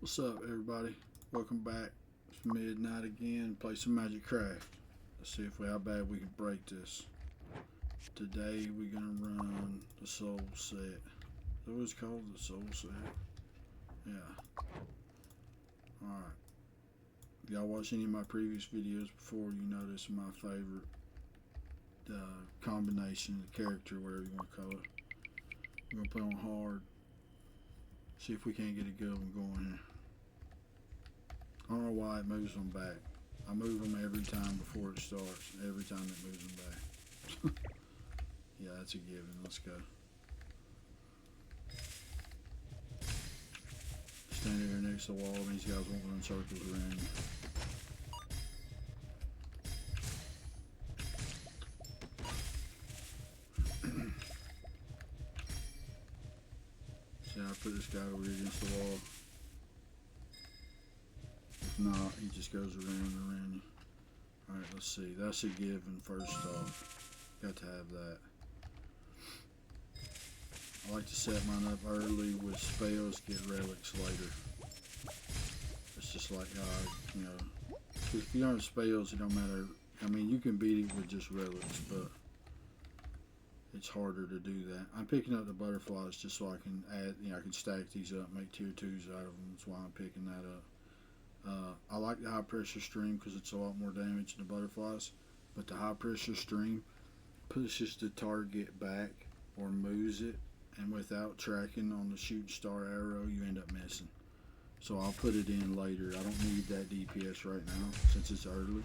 What's up, everybody? Welcome back. It's midnight again. Play some Magicraft. Let's see how bad we can break this. Today we're gonna run the Soul Set. Is that what it's called? The Soul Set. Yeah. Alright. If y'all watched any of my previous videos before, you know this is my favorite combination, the character, whatever you want to call it. We're gonna put on hard. See if we can't get a good one going here. I don't know why it moves them back. I move them every time before it starts. Every time it moves them back. Yeah, that's a given. Let's go. Standing here next to the wall, these guys won't run circles around you. See how I put this guy over here against the wall? If not, he just goes around and around you. Alright, let's see. That's a given first off. Got to have that. I like to set mine up early with spells, get relics later. It's just like, you know, if you aren't spells, it don't matter. I mean, you can beat it with just relics, but it's harder to do that. I'm picking up the butterflies just so I can add, you know, I can stack these up, make tier 2s out of them. That's why I'm picking that up. I like the high pressure stream because it's a lot more damage than the butterflies, but the high pressure stream pushes the target back or moves it, and without tracking on the shooting star arrow, you end up missing. So I'll put it in later. I don't need that DPS right now since it's early,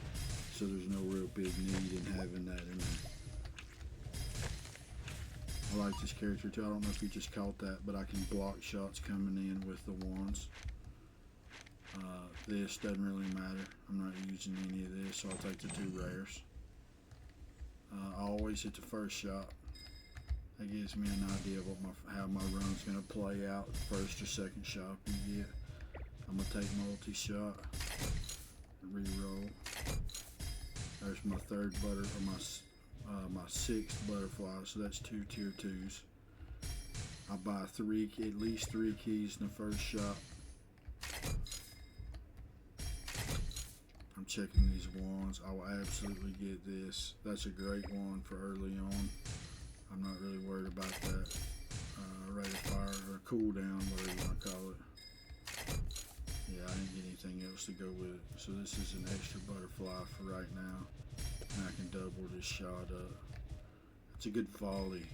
so there's no real big need in having that in there. I like this character too. I don't know if you just caught that, but I can block shots coming in with the wands. This doesn't really matter. I'm not using any of this, so I'll take the 2 rares. I always hit the first shot. That gives me an idea of how my run's going to play out. First or second shot you get. I'm going to take multi-shot. Reroll. There's my third my 6th butterfly, so that's 2 tier 2s. I buy at least 3 keys in the first shot. I'm checking these wands. I will absolutely get this. That's a great one for early on. I'm not really worried about that. Rate of fire or cooldown, whatever you want to call it. Yeah, I didn't get anything else to go with it. So this is an extra butterfly for right now. And I can double this shot up. It's a good volley.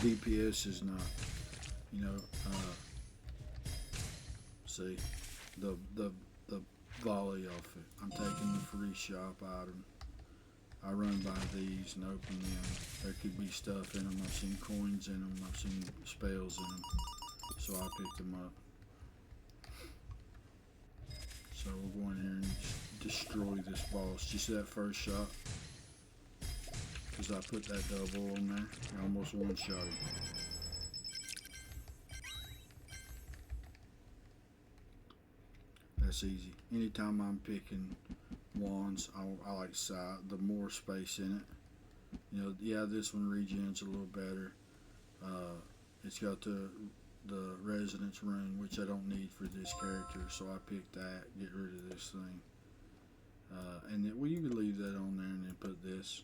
DPS is not, you know, see, the volley off it. I'm taking the free shop item. I run by these and open them. There could be stuff in them. I've seen coins in them. I've seen spells in them. So I picked them up. So we'll go in here and destroy this boss. Did you see that first shot? Because I put that double on there. I almost one-shot him. That's easy. Anytime I'm picking wands, I like the more space in it. You know, yeah, this one regens a little better. It's got the resonance rune, which I don't need for this character, so I picked that. Get rid of this thing. And then, well, you could leave that on there and then put this,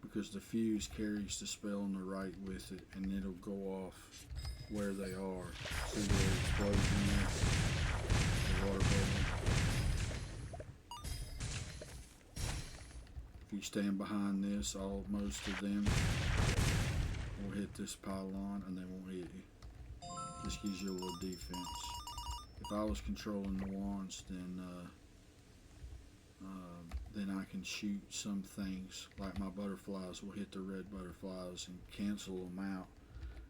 because the fuse carries the spell on the right with it, and it'll go off where they are. See the explosion there? The water bubble. If you stand behind this, most of them will hit this pylon and they won't hit you. Just gives you a little defense. If I was controlling the wands, then I can shoot some things, like my butterflies will hit the red butterflies and cancel them out.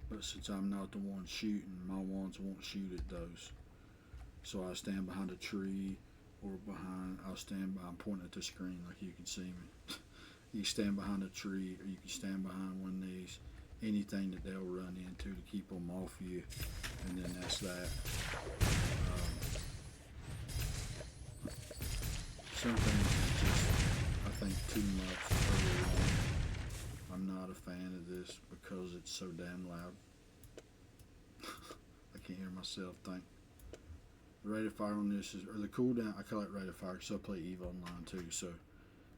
But since I'm not the one shooting, my wands won't shoot at those. So I stand behind a tree, or I'm pointing at the screen like you can see me. You stand behind a tree, or you can stand behind one of these. Anything that they'll run into to keep them off you, and then that's that. Some things is just, I think, too much early on. I'm not a fan of this because it's so damn loud. I can't hear myself think. The rate of fire on this is, or the cooldown, I call it rate of fire because I play EVE online too, so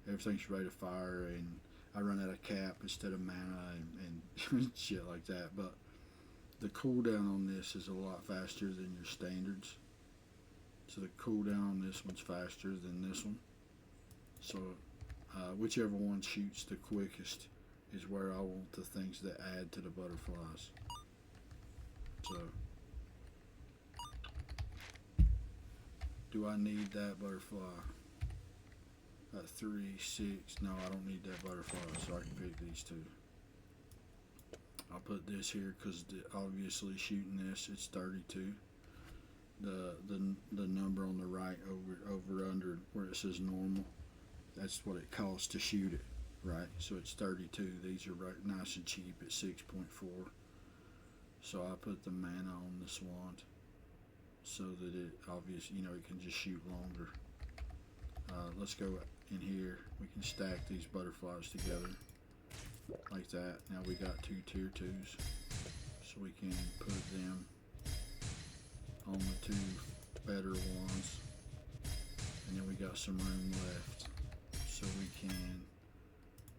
everything's rate of fire, and I run out of cap instead of mana and shit like that. But the cooldown on this is a lot faster than your standards. So the cooldown on this one's faster than this one. So whichever one shoots the quickest is where I want the things that add to the butterflies. So, do I need that butterfly? 3, 6, no, I don't need that butterfly, so I can pick these two. I'll put this here because obviously shooting this, it's 32. The number on the right over under where it says normal, that's what it costs to shoot it, right? So it's 32. These are right nice and cheap at 6.4. So I put the mana on this wand so that it obviously, it can just shoot longer. Let's go in here. We can stack these butterflies together like that. Now we got 2 tier 2s, so we can put them on the 2 better ones, and then we got some room left, so we can,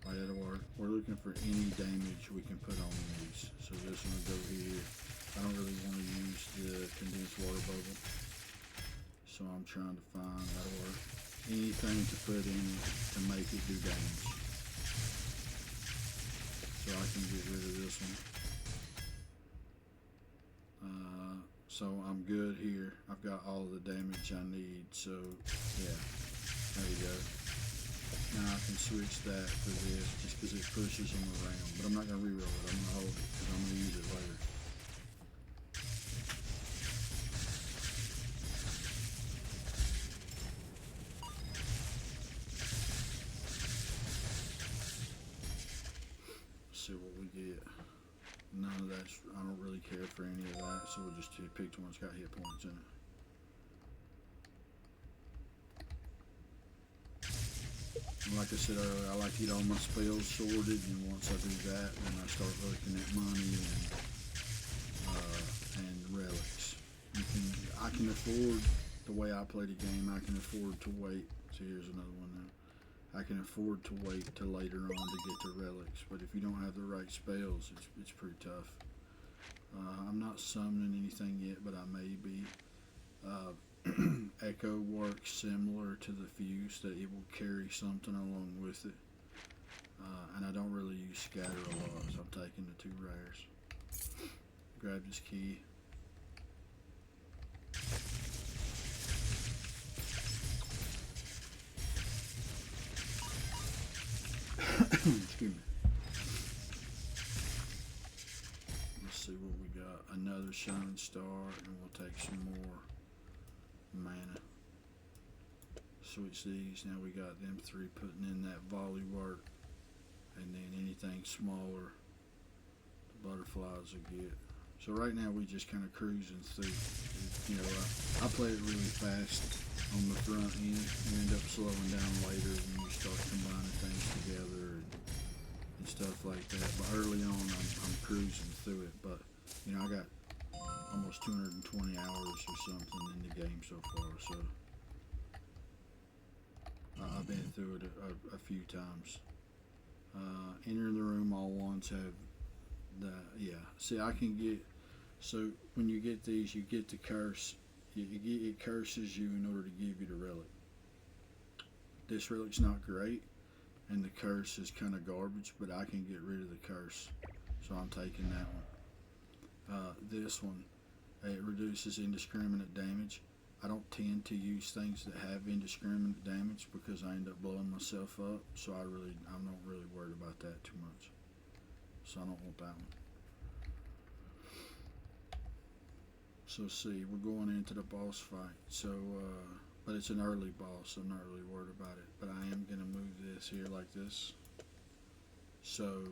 like that'll work. We're looking for any damage we can put on these, so this one will go here. I don't really want to use the condensed water bubble, so I'm trying to find, that'll work, anything to put in it to make it do damage. So I can get rid of this one. So I'm good here. I've got all the damage I need, so yeah, there you go. Now I can switch that for this just because it pushes them around, but I'm not going to reroll it. I'm going to hold it because I'm going to use it later. Let's see what we get. None of that's, I don't really care for any of that, so we'll just pick one that's got hit points in it. And like I said earlier, I like to get all my spells sorted, and once I do that, then I start looking at money and relics. I can afford, the way I play the game, I can afford to wait. So here's another one now. I can afford to wait till later on to get to relics, but if you don't have the right spells, it's pretty tough. I'm not summoning anything yet, but I may be. Echo works similar to the fuse, that it will carry something along with it. And I don't really use scatter a lot, so I'm taking the 2 rares. Grab this key. Excuse me. Let's see what we got. Another shining star, and we'll take some more mana. Switch these. Now we got them 3 putting in that volley work, and then anything smaller, the butterflies will get. So right now we just kind of cruising through. I play it really fast on the front end. You end up slowing down later when you start combining things together and stuff like that. But early on, I'm cruising through it. But I got almost 220 hours or something in the game so far. So I've been through it a few times. Entering the room, all ones have the, yeah. See, I can get, so when you get these, you get the curse. It curses you in order to give you the relic. This relic's not great, and the curse is kind of garbage, but I can get rid of the curse, so I'm taking that one. This one, it reduces indiscriminate damage. I don't tend to use things that have indiscriminate damage because I end up blowing myself up, so I'm not really worried about that too much. So I don't want that one. So see, we're going into the boss fight. So, but it's an early boss, so I'm not really worried about it. But I am gonna move this here like this. So,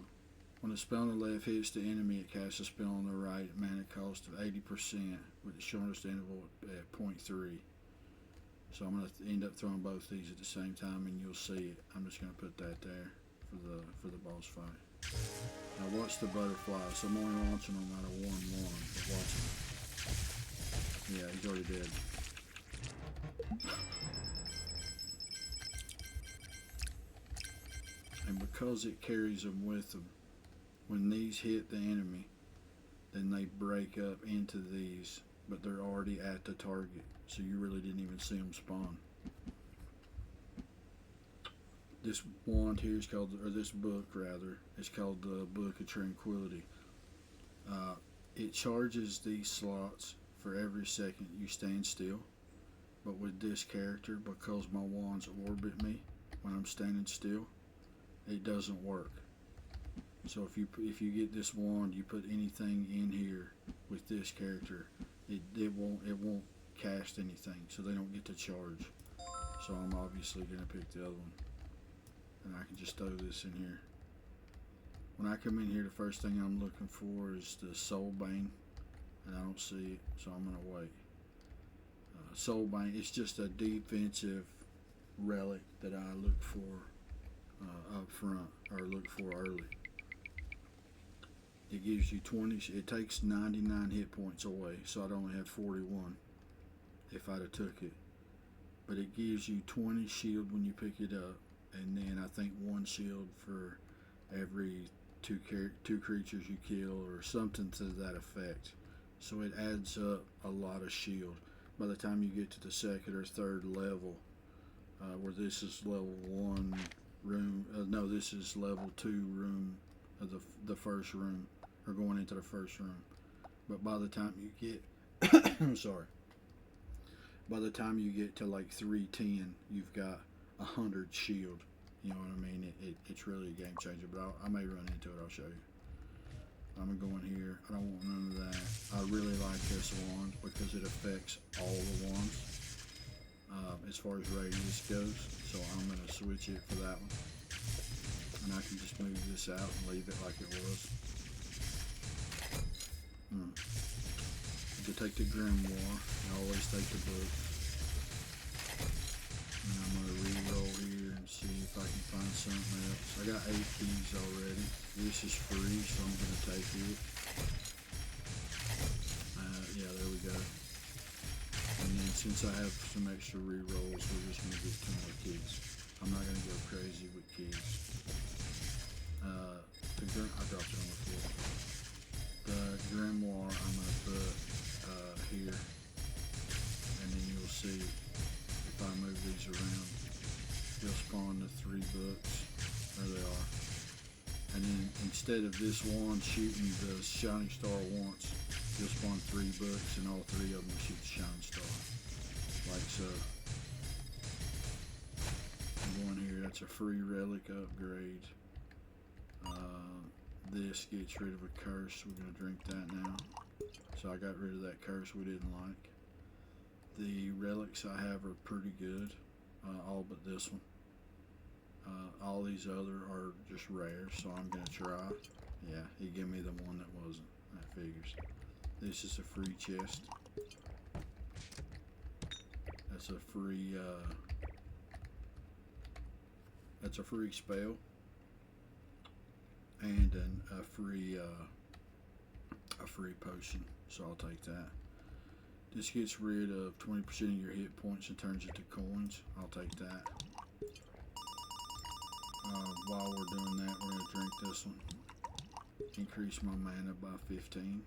when a spell on the left hits the enemy, it casts a spell on the right at mana cost of 80%, with the shortest interval at 0.3. So I'm gonna end up throwing both these at the same time, and you'll see it. I'm just gonna put that there for the boss fight. Now watch the butterfly. So I'm only launching them out of 1-1, but watch him. Yeah, he's already dead. And because it carries them with them, when these hit the enemy, then they break up into these, but they're already at the target, so you really didn't even see them spawn. This wand here is called, or this book rather, is called the Book of Tranquility. It charges these slots for every second you stand still, but with this character, because my wands orbit me when I'm standing still, it doesn't work. So if you get this wand, you put anything in here with this character, it won't cast anything, so they don't get to charge. So I'm obviously gonna pick the other one, and I can just throw this in here. When I come in here, the first thing I'm looking for is the Soul Bane, and I don't see it, so I'm gonna wait. Soul Bane, it's just a defensive relic that I look for up front, or look for early. It gives you 20, it takes 99 hit points away, so I'd only have 41 if I'd have took it. But it gives you 20 shield when you pick it up, and then I think 1 shield for every two creatures you kill, or something to that effect. So it adds up a lot of shield. By the time you get to the second or third level, where this is level 1 room, no, this is level 2 room of the first room, or going into the first room. But by the time you get, I'm sorry, by the time you get to like 310, you've got 100 shield. You know what I mean? It's really a game changer, but I may run into it. I'll show you. I'm going to go in here. I don't want none of that. I really like this wand because it affects all the wands as far as radius goes. So I'm going to switch it for that one. And I can just move this out and leave it like it was. You can take the Grimoire. I always take the book. And I'm going to re-roll here and see if I can find something else. I got 8 keys already. This is free, so I'm going to take it. Yeah, there we go. And then since I have some extra re-rolls, we're just going to get 2 more keys. I'm not going to go crazy with keys. I dropped it on the floor. The Grimoire I'm going to put here. And then you'll see if I move these around, you'll spawn the 3 books. There they are. And then instead of this wand shooting the Shining Star once, you'll spawn 3 books, and all 3 of them will shoot the Shining Star. Like so. I'm going here, that's a free relic upgrade. This gets rid of a curse. We're going to drink that now. So I got rid of that curse we didn't like. The relics I have are pretty good, all but this one. All these other are just rare, so I'm going to try. Yeah, he gave me the one that wasn't. That figures. This is a free chest. That's a free spell. And a free potion, so I'll take that. This gets rid of 20% of your hit points and turns it to coins. I'll take that. While we're doing that, we're going to drink this one. Increase my mana by 15.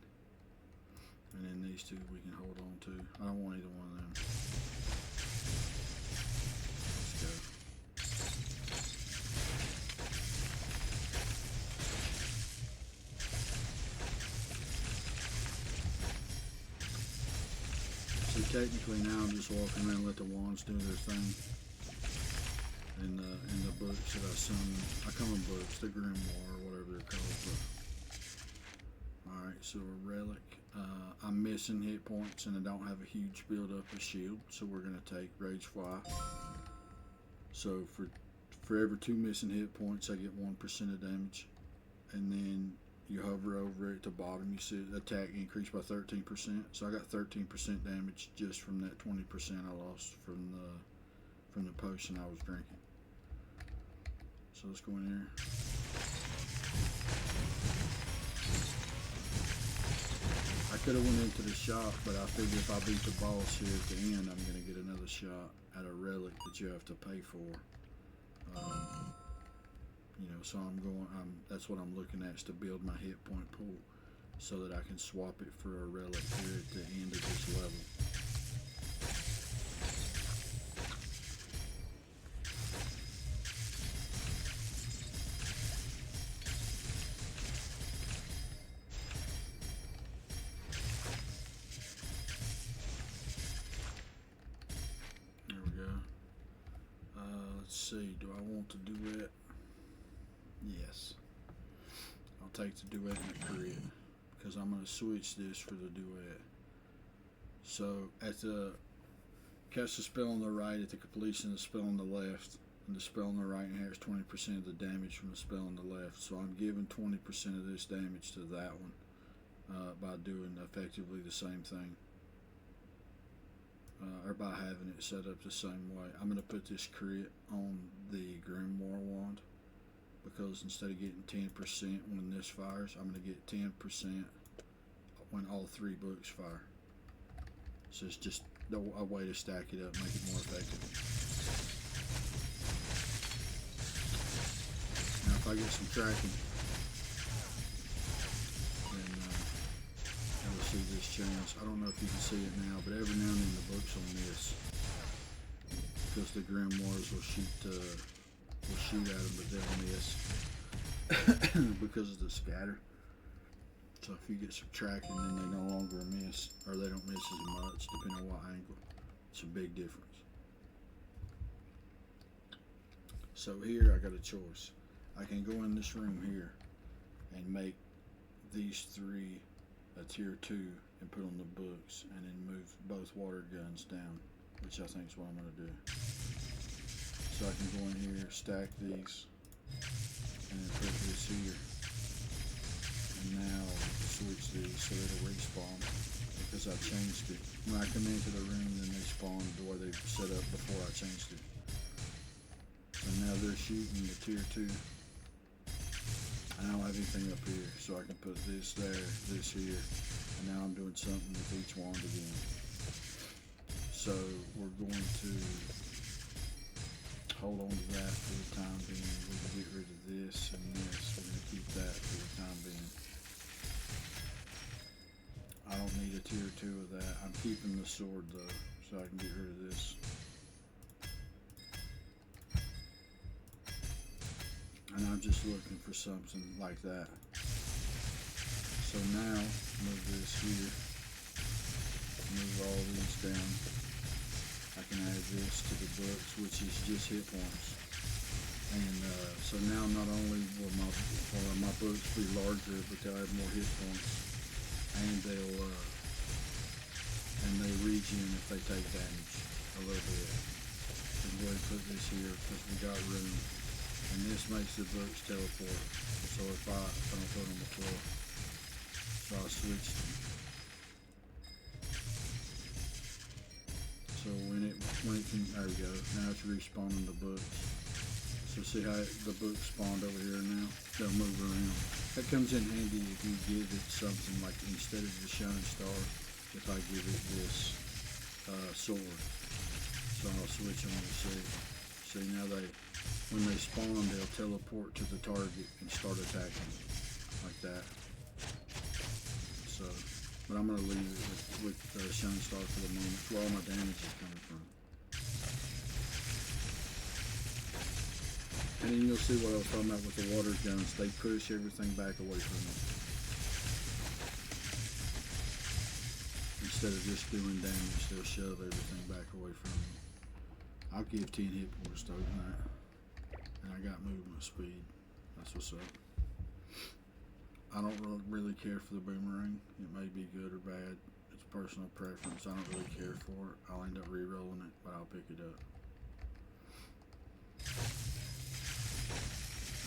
And then these 2 we can hold on to. I don't want either one of them. Let's go. So technically now I'm just walking around and let the wands do their thing. In the books that I summon, I call them books, the Grimoire or whatever they're called. Alright, so a relic. I'm missing hit points and I don't have a huge build up of shield, so we're going to take Rage Fly. So for every 2 missing hit points, I get 1% of damage. And then you hover over it at the bottom, you see attack increased by 13%. So I got 13% damage just from that 20% I lost from the potion I was drinking. So let's go in here. I could have went into the shop, but I figured if I beat the boss here at the end, I'm going to get another a shot at a relic that you have to pay for. You know, so that's what I'm looking at, is to build my hit point pool so that I can swap it for a relic here at the end of this level. There we go. Let's see, do I want to duet? Yes. I'll take the duet and the crit, because I'm going to switch this for the duet. So at the cast a spell on the right at the completion of the spell on the left, and the spell on the right inherits 20% of the damage from the spell on the left. So I'm giving 20% of this damage to that one by doing effectively the same thing. Or by having it set up the same way. I'm going to put this crit on the Grimoire wand, because instead of getting 10% when this fires, I'm going to get 10% when all 3 books fire. So it's just a way to stack it up, make it more effective. Now if I get some tracking, then you'll see this change. I don't know if you can see it now, but every now and then the books will miss, because the Grimoires will shoot at them, but they'll miss because of the scatter. So if you get some tracking, then they no longer miss, or they don't miss as much, depending on what angle. It's a big difference. So here I got a choice. I can go in this room here and make these 3 a tier 2 and put on the books, and then move both water guns down, which I think is what I'm going to do. So I can go in here, stack these, and then put this here. And now switch these so it'll respawn, because I changed it. When I come into the room, then they spawn the way they set up before I changed it. And now they're shooting the tier 2. I don't have anything up here, so I can put this there, this here, and now I'm doing something with each wand again. So we're going to hold on to that for the time being. We can get rid of this and this. We're going to keep that for the time being. I don't need a tier 2 of that. I'm keeping the sword though, so I can get rid of this. And I'm just looking for something like that. So now, move this here. Move all these down. I can add this to the books, which is just hit points. And so now not only will my books be larger, but they'll have more hit points. And they regen if they take damage a little bit. So go ahead and put this here because we got room. And this makes the books teleport. So if I don't put them on the floor, so I'll switch them. So when it can, there we go. Now it's respawning the books. So see how the books spawned over here now? They'll move around. That comes in handy if you give it something like, instead of the shining star, if I give it this sword. So I'll switch them and see now when they spawn, they'll teleport to the target and start attacking like that. So, but I'm going to leave it with shining star for the moment. That's where all my damage is coming from. And then you'll see what I was talking about with the water guns. They push everything back away from them. Instead of just doing damage, they'll shove everything back away from them. I'll give 10 hit points though tonight. And I got movement speed. That's what's up. I don't really care for the boomerang. It may be good or bad. It's personal preference. I don't really care for it. I'll end up re-rolling it, but I'll pick it up.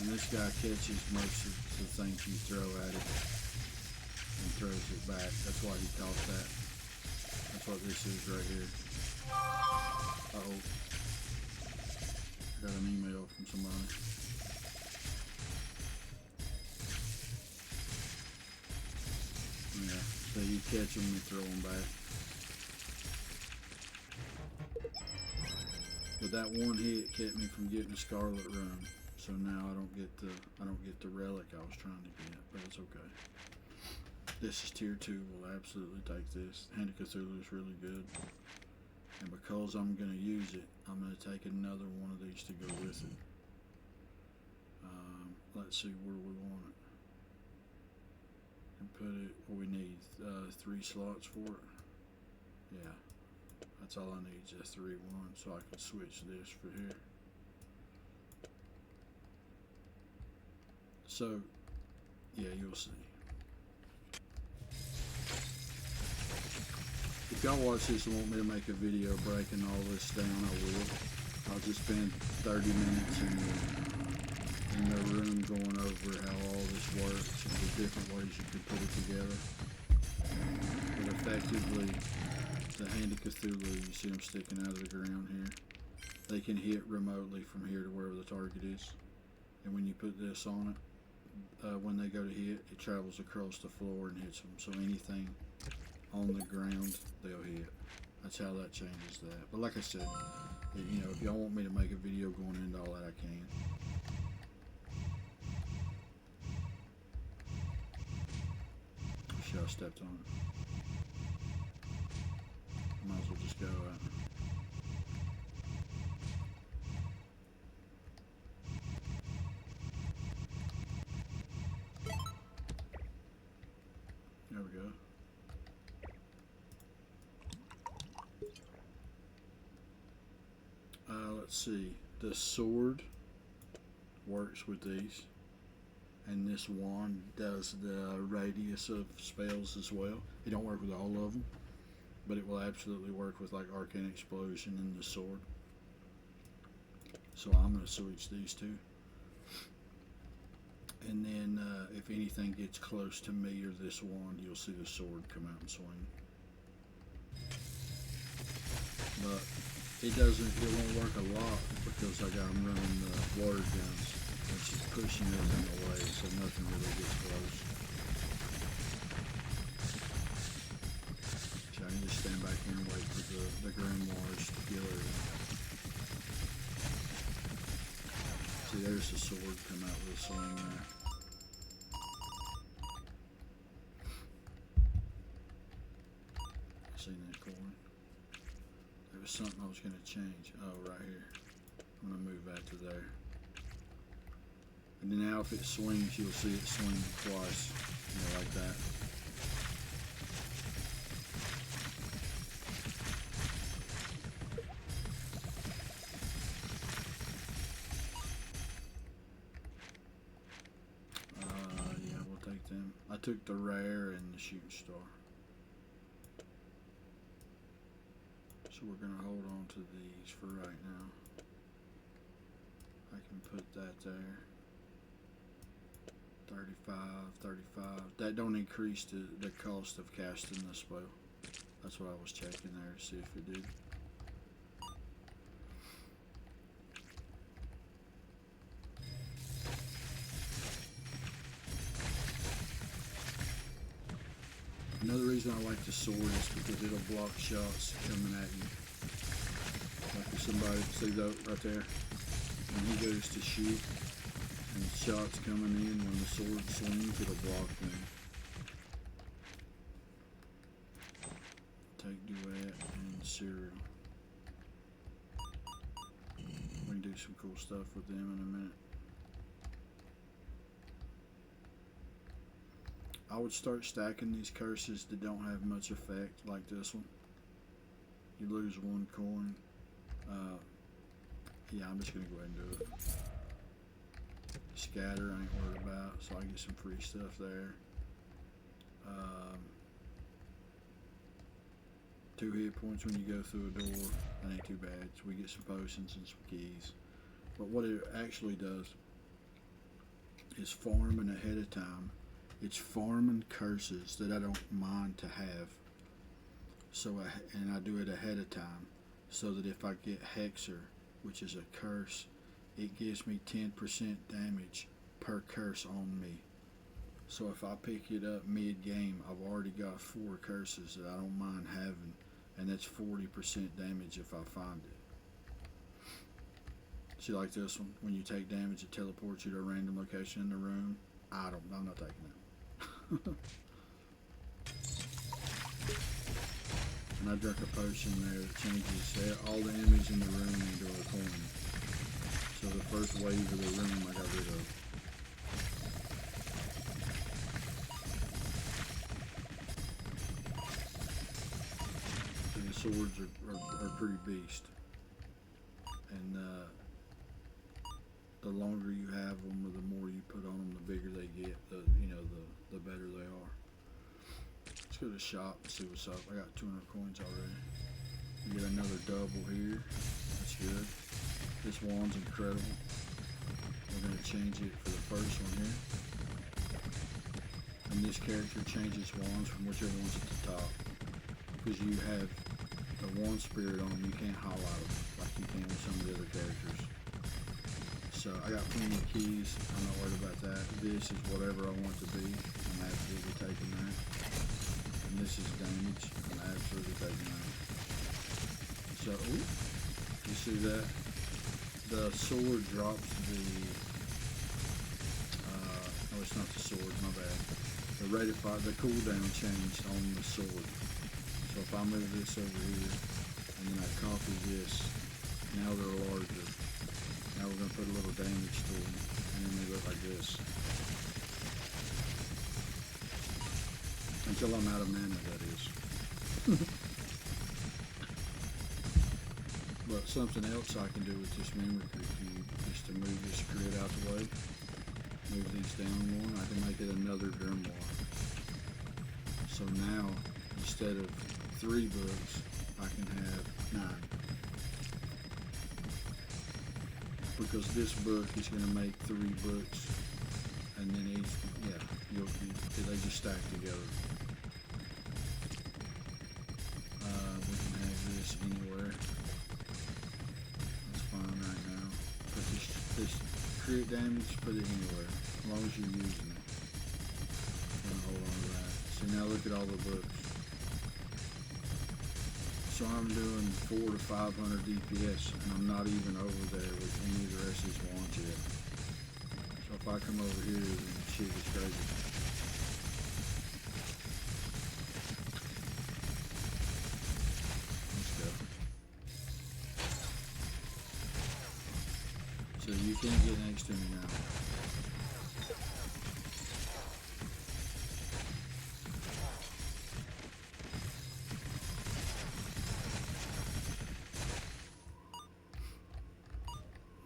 And this guy catches most of the things you throw at it and throws it back. That's why he caught that. That's what this is right here. Uh-oh. I got an email from somebody. Yeah, so you catch them and throw them back. But that one hit kept me from getting the Scarlet Run. So now I don't get the relic I was trying to get, but it's okay. This is tier 2. We'll absolutely take this. Hand of Cthulhu is really good. And because I'm going to use it, I'm going to take another one of these to go with it. Let's see where we want it. And put it where we need 3 slots for it. Yeah, that's all I need, just 3 1, so I can switch this for here. So, yeah, you'll see. If y'all watch this and want me to make a video breaking all this down, I will. I'll just spend 30 minutes in the room going over how all this works and the different ways you can put it together. But effectively, the Hand of Cthulhu, you see them sticking out of the ground here. They can hit remotely from here to wherever the target is. And when you put this on it, when they go to hit, it travels across the floor and hits them. So anything on the ground, they'll hit. That's how that changes that. But like I said, you know, if y'all want me to make a video going into all that, I can. Should I stepped on it? Might as well just go out. There we go. Let's see. The sword works with these, and this wand does the radius of spells as well. It don't work with all of them, but it will absolutely work with like Arcane Explosion and the sword. So I'm going to switch these two. And then if anything gets close to me or this wand, you'll see the sword come out and swing. But it won't work a lot because I got them running the water guns, which is pushing everything away, so nothing really gets close. So I can just stand back here and wait for the grimoires to kill everything. See, there's the sword come out with a swing there. Seen that corn? There was something I was going to change. Oh, right here. I'm going to move that to there. And then now if it swings, you'll see it swing twice. You know, like that. Yeah, we'll take them. I took the rare and the shooting star. So we're going to hold on to these for right now. I can put that there. 35, 35. That don't increase the cost of casting the spell. That's what I was checking there to see if it did. Another reason I like the sword is because it'll block shots coming at you. Like if somebody, see that right there? When he goes to shoot and the shots coming in, when the sword swings, it'll block them. Take Duet and Serial. We can do some cool stuff with them in a minute. I would start stacking these curses that don't have much effect, like this one. You lose 1 coin. Yeah, I'm just going to go ahead and do it. Scatter I ain't worried about, so I get some free stuff there. 2 hit points when you go through a door. That ain't too bad. So we get some potions and some keys. But what it actually does is farming ahead of time. It's farming curses that I don't mind to have. So I do it ahead of time, so that if I get Hexer, which is a curse, it gives me 10% damage per curse on me. So if I pick it up mid-game, I've already got 4 curses that I don't mind having, and that's 40% damage if I find it. See, like this one, when you take damage, it teleports you to a random location in the room. I'm not taking that. And I drank a potion there that changes all the enemies in the room into a coin. So the first wave of the room I got rid of. And the swords are pretty beast. And the longer you have them, or the more you put on them, the bigger they get. The better they are. Let's go to the shop and see what's up. I got 200 coins already. We get another double here. That's good. This wand's incredible. We're going to change it for the first one here. And this character changes wands from whichever one's at the top. Because you have the wand spirit on them, you can't highlight them like you can with some of the other characters. So I got plenty of keys. I'm not worried about that. This is whatever I want it to be. I'm absolutely taking that. And this is damage. I'm absolutely taking that. So, you see that? The sword drops the, no, it's not the sword, my bad. The rate of fire, the cooldown changed on the sword. So if I move this over here, and then I copy this, now they're larger. Now we're going to put a little damage to them, and then they look like this. Until I'm out of mana, that is. But something else I can do with this memory cube is to move this grid out the way. Move these down one. I can make it another grimoire. So now, instead of 3 books, I can have 9. Because this book is going to make 3 books, and then each, they just stack together. We can have this anywhere. Right now, put this create damage, put it anywhere, as long as you're using it. I'm gonna hold on to that. So now look at all the books. So I'm doing 400 to 500 DPS, and I'm not even over there with any of the rest of these wands yet. So if I come over here, then shit gets crazy. So you can't get next to me now.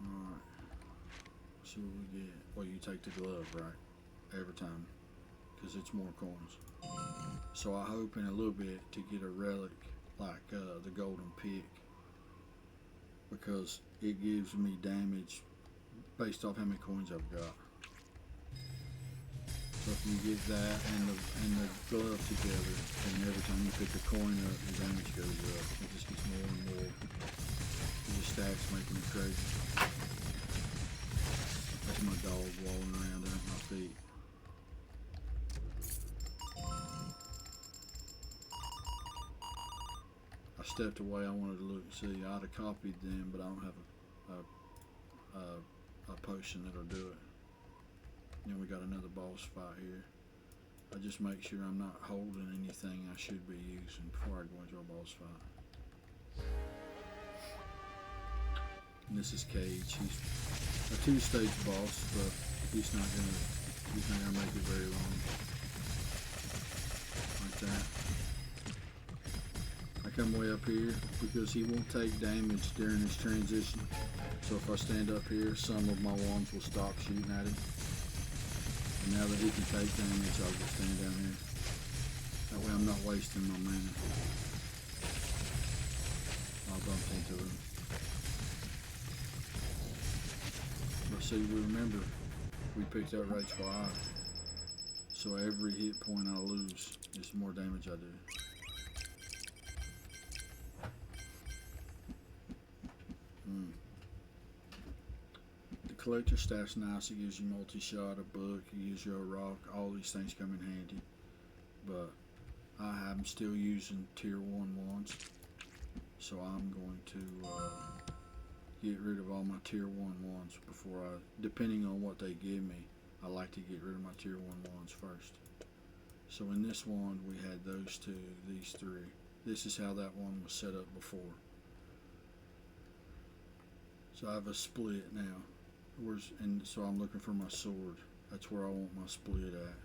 Alright. See what we get. Well, you take the glove, right? Every time. Because it's more coins. So I hope in a little bit to get a relic like the golden pick. Because it gives me damage based off how many coins I've got. So if you get that and the glove together, and every time you pick a coin up, the damage goes up. It just gets more and more. It just stacks, making it crazy. That's my dog walling around there at my feet. I stepped away. I wanted to look and see. I'd have copied them, but I don't have a potion that'll do it. Then we got another boss fight here. I just make sure I'm not holding anything I should be using before I go into a boss fight. And this is Cage. He's a 2-stage boss, but he's not gonna make it very long. Like that. I come way up here because he won't take damage during his transition. So if I stand up here, some of my wands will stop shooting at him. And now that he can take damage, I'll just stand down here. That way I'm not wasting my mana. I'll bump into him. But see, remember, we picked up Rage 5. So every hit point I lose is the more damage I do. The collector staff's nice. It gives you multi-shot, a book, it gives you a rock. All these things come in handy. But I'm still using tier 1 wands. So I'm going to get rid of all my tier 1 ones before I, depending on what they give me, I like to get rid of my tier 1 ones first. So in this wand we had those two, these three. This is how that one was set up before. So I have a split now. And so I'm looking for my sword. That's where I want my split at.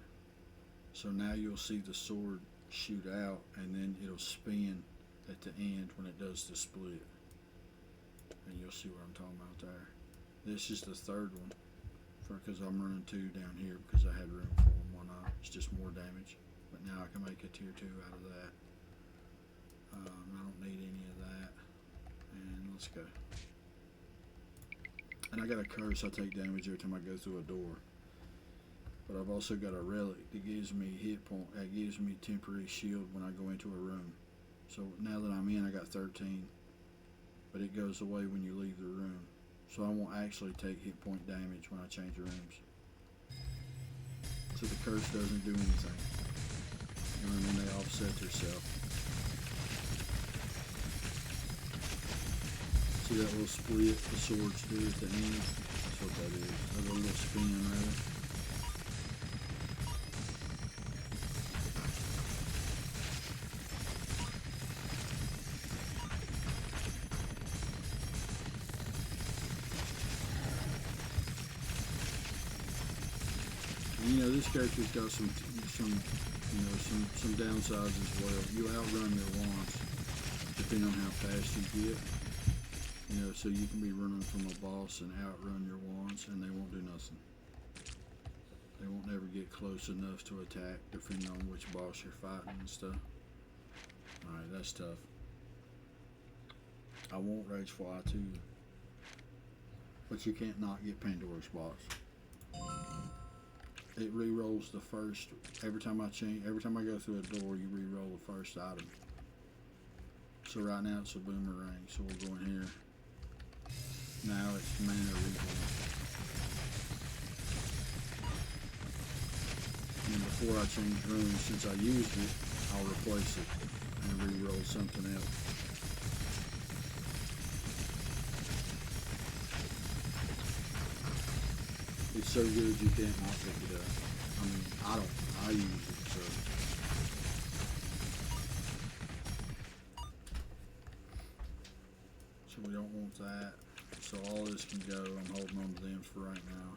So now you'll see the sword shoot out, and then it'll spin at the end when it does the split. And you'll see what I'm talking about there. This is the third one, because I'm running 2 down here because I had room for them. Why not? It's just more damage. But now I can make a tier 2 out of that. I don't need any of that. And let's go. And I got a curse. I take damage every time I go through a door. But I've also got a relic that gives me hit point. That gives me temporary shield when I go into a room. So now that I'm in, I got 13. But it goes away when you leave the room. So I won't actually take hit point damage when I change rooms. So the curse doesn't do anything. You know what I mean? They offset themselves. See that little split the swords do at the end? That's what that is. A little spin rather. You know, this character's got some downsides as well. You outrun your wands depending on how fast you get. You know, so you can be running from a boss and outrun your wands, and they won't do nothing. They won't ever get close enough to attack, depending on which boss you're fighting and stuff. Alright, that's tough. I won't rage fly too, but you can't not get Pandora's box. It re-rolls the first every time I go through a door. You re-roll the first item. So right now it's a boomerang. So we'll go in here. Now it's mana reborn. And before I change rooms, since I used it, I'll replace it and re-roll something else. It's so good you can't not pick it up. I mean, I use it, so. So we don't want that. So all this can go. I'm holding on to them for right now.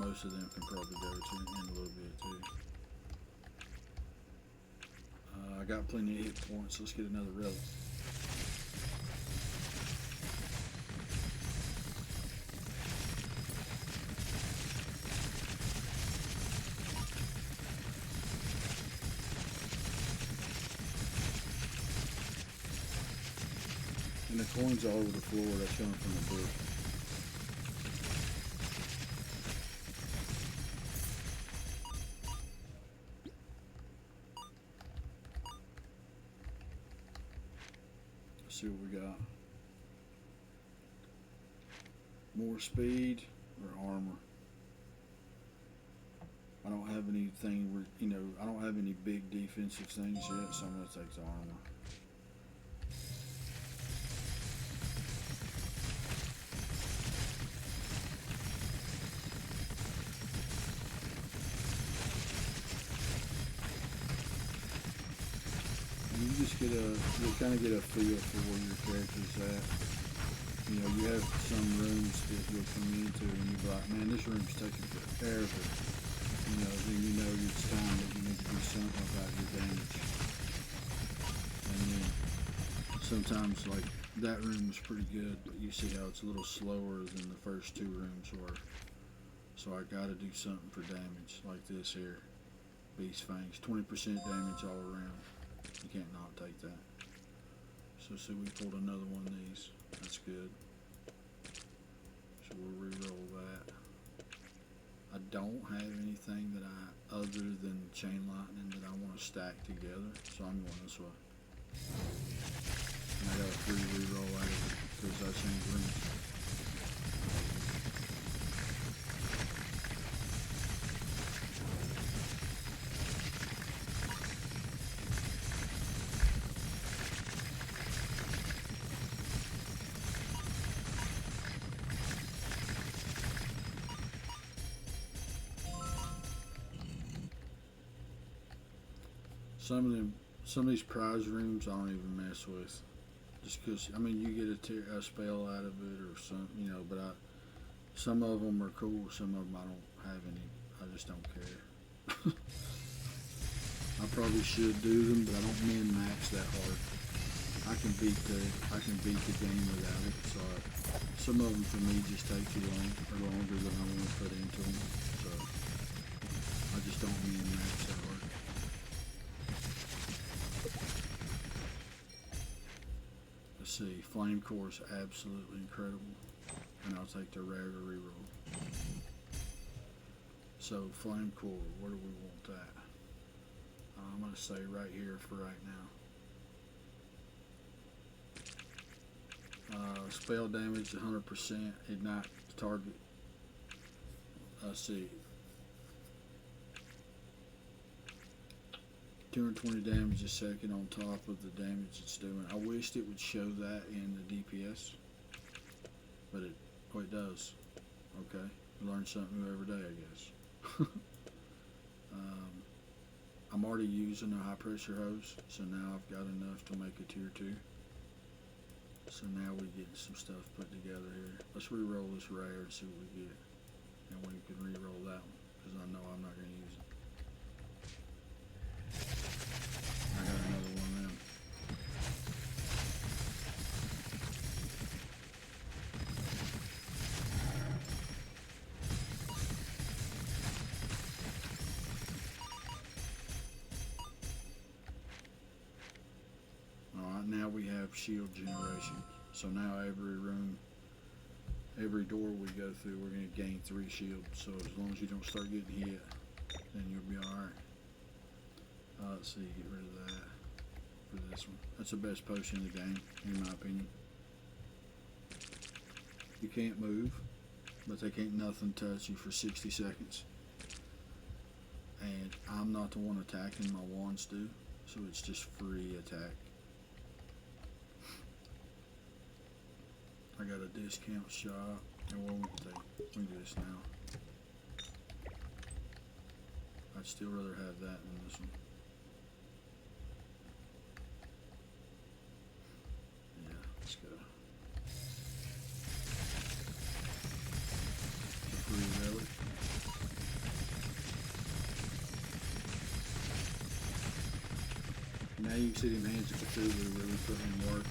Most of them can probably go to in a little bit too. I got plenty of hit points. Let's get another relic. And the coins all over the floor. That's coming from the book. Let's see what we got. More speed or armor. I don't have anything where, you know, I don't have any big defensive things yet, so I'm going to take the armor. You'll kind of get a feel for where your character's at. You know, you have some rooms that you'll come into and you'll be like, man, this room's taking forever. You know, then you know it's time that you need to do something about your damage. And then sometimes, like, that room was pretty good, but you see how it's a little slower than the first 2 rooms were. So I gotta do something for damage, like this here. Beast Fangs, 20% damage all around. You can't not take that. So see, we pulled another one of these. That's good. So we'll re-roll that. I don't have anything that other than chain lightning that I want to stack together. So I'm going this way. And I got a free re-roll out of it because I changed rooms. some of these prize rooms I don't even mess with. Just because, I mean, you get a spell out of it or some, but some of them are cool, some of them I don't have any. I just don't care. I probably should do them, but I don't min max that hard. I can beat the game without it. So some of them for me just take too long or longer than I want to put into them. So I just don't min max that hard. Let's see, Flame Core is absolutely incredible, and I'll take the rare to reroll. So Flame Core, where do we want that? I'm going to say right here for right now. Spell damage 100%, ignite the target. Let's see. 220 damage a second on top of the damage it's doing. I wished it would show that in the DPS, but it does. Okay, you learn something new every day, I guess. I'm already using a high pressure hose, so now I've got enough to make a tier 2. So now we get some stuff put together here. Let's re-roll this rare and see what we get, and we can re-roll that one because I know I'm not going to use it. I got another one now. Alright, now we have shield generation. So now every room, every door we go through, we're going to gain 3 shields. So as long as you don't start getting hit, then you'll be alright. Let's see, get rid of that for this one. That's the best potion in the game, in my opinion. You can't move, but they can't nothing touch you for 60 seconds. And I'm not the one attacking, my wands do, so it's just free attack. I got a discount shop, and what we can do this now. I'd still rather have that than this one. Yeah, let's go. It's a free relic. Now you can see them hands of Cthulhu really putting in work.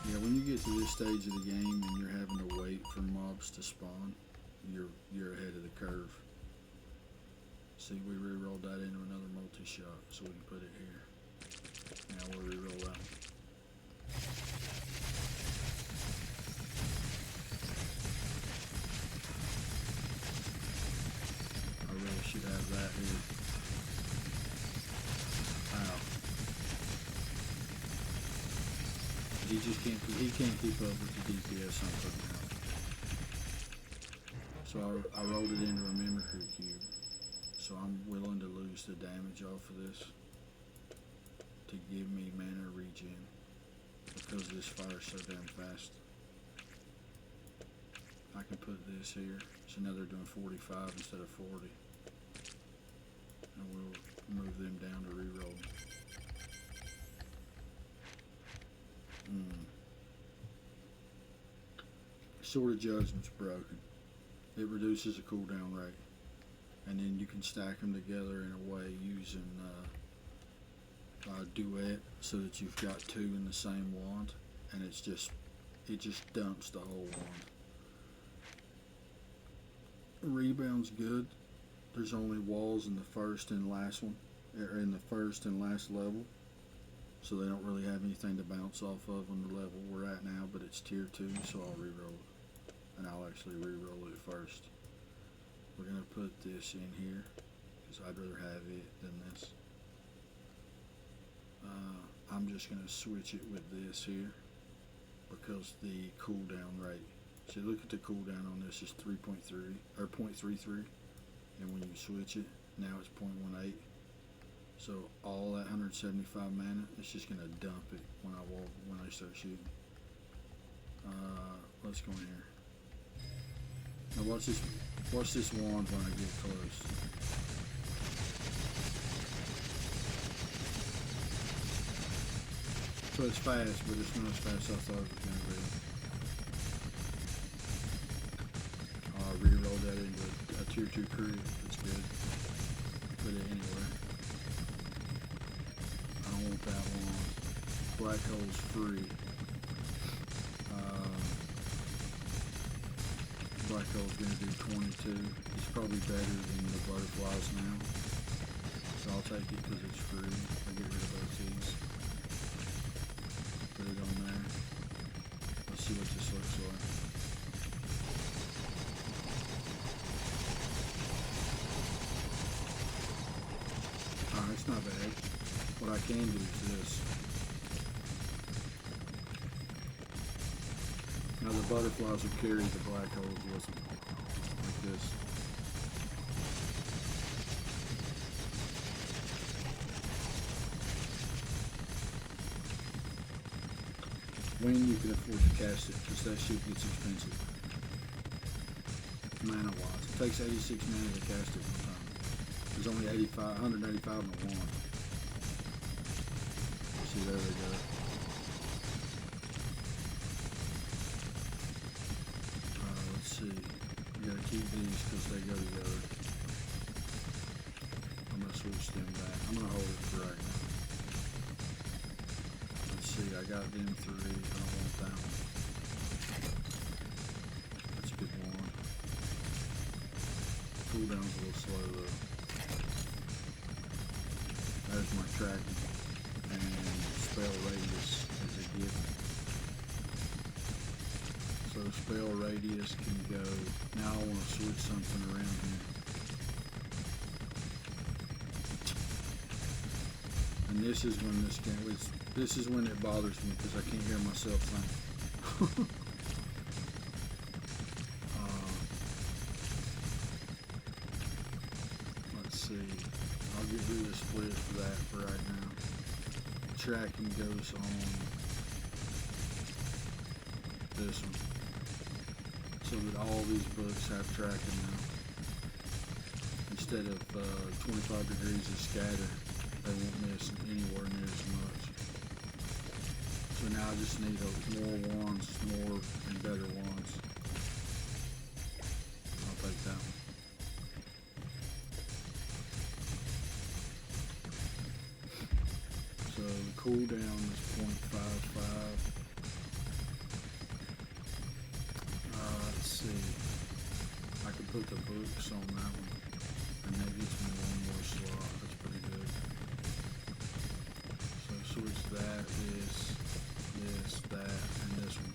Yeah, when you get to this stage of the game and you're having to wait for mobs to spawn, you're ahead of the curve. See, we re-rolled that into another multi-shot, so we can put it here. Now we'll re-roll that one. I really should have that here. Wow. He can't keep up with the DPS I'm putting out. So I rolled it into a memory cube. So I'm willing to lose the damage off of this to give me mana regen because this fires so damn fast. I can put this here. So now they're doing 45 instead of 40. And we'll move them down to reroll. Sword of Judgment's broken. It reduces the cooldown rate, and then you can stack them together in a way using duet, so that you've got 2 in the same wand, and it just dumps the whole wand. Rebound's good. There's only walls in the first and last one, or in the first and last level. So they don't really have anything to bounce off of on the level we're at now, but it's tier 2, so I'll re-roll it. And I'll actually re-roll it first. We're going to put this in here, because I'd rather have it than this. I'm just going to switch it with this here, because the cooldown rate. See, look at the cooldown on this is 3.3, or 0.33. And when you switch it, now it's 0.18. So all that 175 mana, it's just gonna dump it when I start shooting. Let's go in here. Now watch this wand when I get close. So it's fast, but it's not as fast as I thought it was going to be. I'll re-roll that into a tier 2 crit. That's good. Put it anywhere. I don't want that one. Black hole's free. Black hole's going to do 22. It's probably better than the butterflies now. So I'll take it because it's free. I'll get rid of both these. Put it on there. Let's see what this looks like. Alright, it's not bad. What I can do is this. Now the butterflies will carry the black holes with them, like this. When you can afford to cast it, because that shit gets expensive. Mana wise. It takes 86 mana to cast it one time. There's only 185 in the wand. See, there we go. Let's see. We gotta keep these because they go together. I'm gonna switch them back. I'm gonna hold it for right now. See, I got them 3. I don't want that one. That's a good one. Cooldown's a little slow though. There's my tracking. And spell radius is a given. So spell radius can go. Now I want to switch something around here. And this is when this is when it bothers me because I can't hear myself think. Let's see. I'll get rid of the split for that for right now. Tracking goes on this one. So that all these books have tracking now. Instead of 25 degrees of scatter, they won't miss anywhere near as much. So now I just need more wands, more and better wands. I'll take that one. So the cooldown is 0.55. Let's see. I can put the books on that one. And that gives me one more slot. That's pretty good. So switch that, this, that, and this one.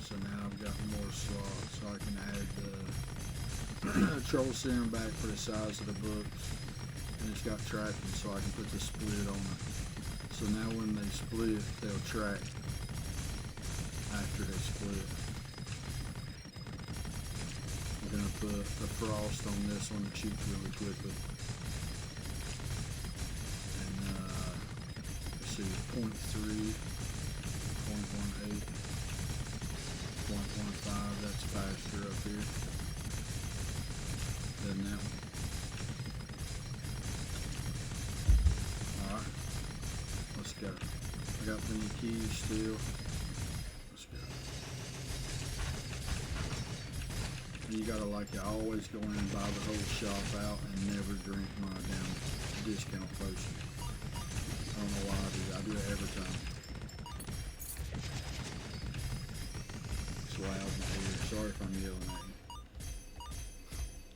So now I've got more slots, so I can add the troll serum back for the size of the books. And it's got tracking, so I can put the split on it. So now when they split, they'll track after they split. I'm going to put the frost on this one that shoots really quickly. And let's see, 0.3, 0.18, 0.15, that's faster up here than that one. Alright, let's go. I got plenty of keys still. Let's go. You gotta like it. I always go in and buy the whole shop out and never drink my damn discount potion. I don't know why I do that. I do it every time. It's loud in here. Sorry if I'm yelling at you.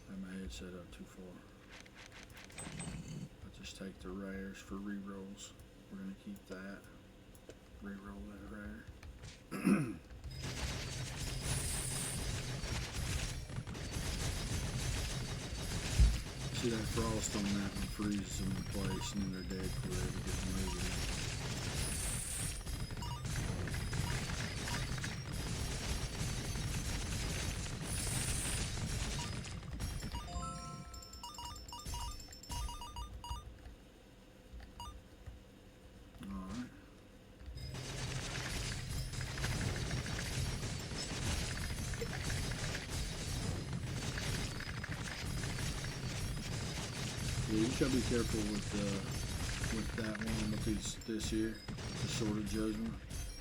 I have my headset up too far. I'll just take the rares for rerolls. We're gonna keep that. Reroll that rare. See that frost on that one freezes them in place and then they're dead before they ever get moved. Yeah, you just gotta be careful with that one, with this here, the Sword of Judgment,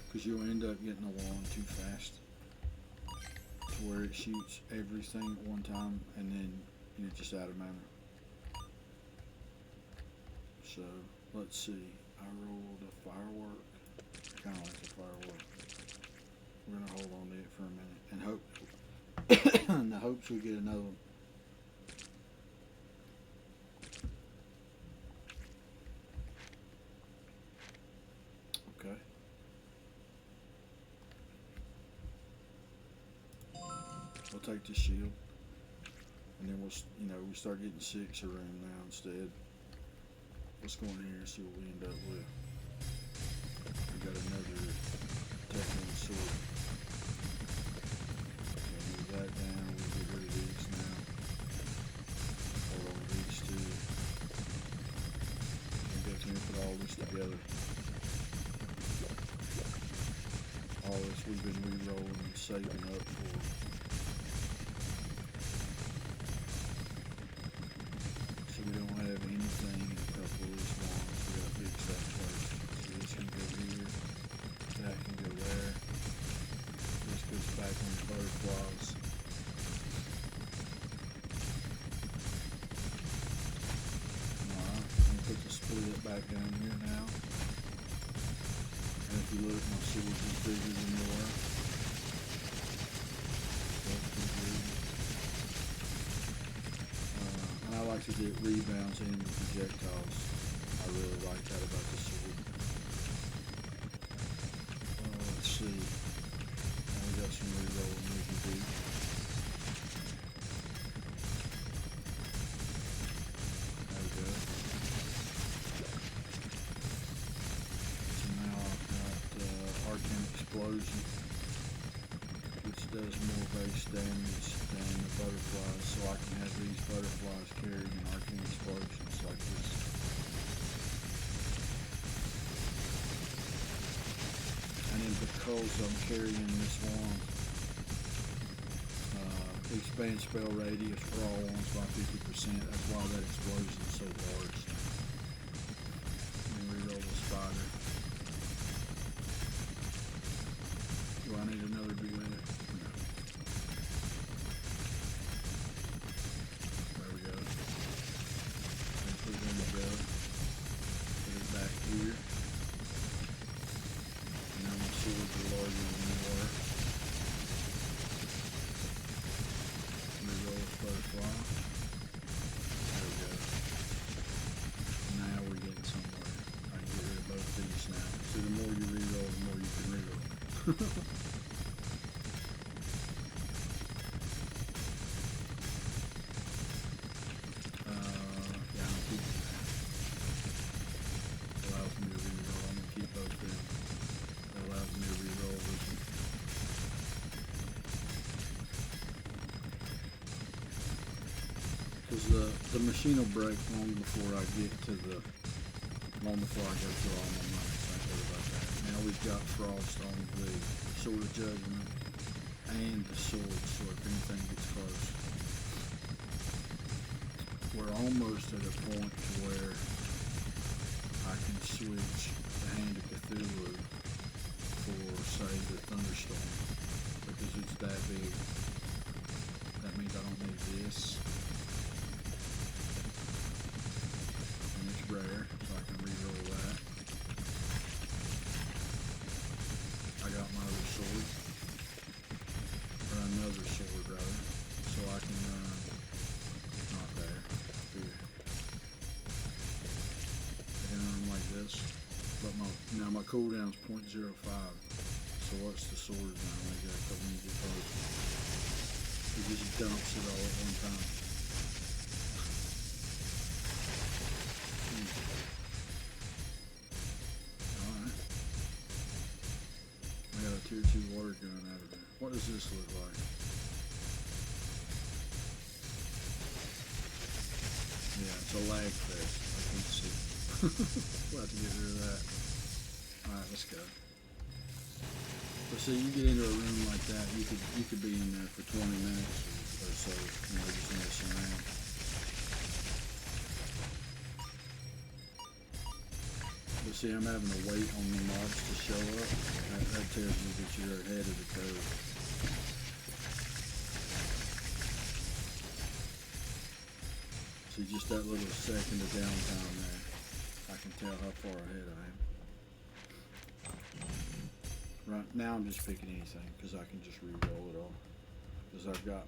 because you'll end up getting a wand too fast, to where it shoots everything at one time, and then you're just out of mana. So let's see. I rolled a firework. Kind of like a firework. We're gonna hold on to it for a minute and hope. In the hopes we get another one. Okay. We'll take the shield, and then we start getting 6 around now instead. Let's go in here and see what we end up with. We got another Tekken sword. Okay, move that down. We'll get rid of these now. Hold on to these two. And definitely put all this together. All this we've been re-rolling and saving up for. So we don't have anything in a couple of these wands. We gotta fix that first. So this can go here. That can go there. This goes back on the butterflies. Alright, I'm gonna put the split back down here now. And if you look, my sword is bigger than yours. That's pretty good. And I like to get rebounds in with projectiles. I really like that about the sword. Let's see. Now we got some rerolling we can do. There we go. So now I've got Arcane Explosion, which does more base damage than the butterflies, so I can have these butterflies carrying Arcane Explosions like this. And then because I'm carrying this wand, expand spell radius for all wands by 50%. That's why that explosion is so large. And reroll the spider. Do I need another duet? No. There we go. And put it in the belly. Put it back here. And now my swords are larger than they were. Reroll this butterfly. There we go. Now we're getting somewhere. I can get rid of both these now. So the more you reroll, the more you can reroll. Yeah, I'm keeping that. Allows me to reroll. I'm gonna keep both of them. That allows me to reroll this one. Because the machine will break long before I get to long before I go through all my money. So I heard about that. Now we've got Frost on the Sword of Judgment and the sword, so if anything gets close. We're almost at a point to where I can switch the Hand of Cthulhu for, say, the Thunderstorm, because it's that big. That means I don't need this. And it's rare, so I can reroll that. I got my other sword, or another sword rather, so I can, not there, here. I can run like this, but now my cooldown's 0.05, so what's the sword now? I got when you get close. It just dumps it all at one time. Alright. I got a tier 2 water gun out of it. What does this look like? Yeah, it's a lag fest. I can't see. We'll have to get rid of that. Alright, let's go. But see, you get into a room like that, you could be in there for 20 minutes or so, just messing around. See, I'm having to wait on the mobs to show up. That tells me that you're ahead of the curve. See, just that little second of downtime there, I can tell how far ahead I am. Right now I'm just picking anything because I can just re-roll it all. Because I've got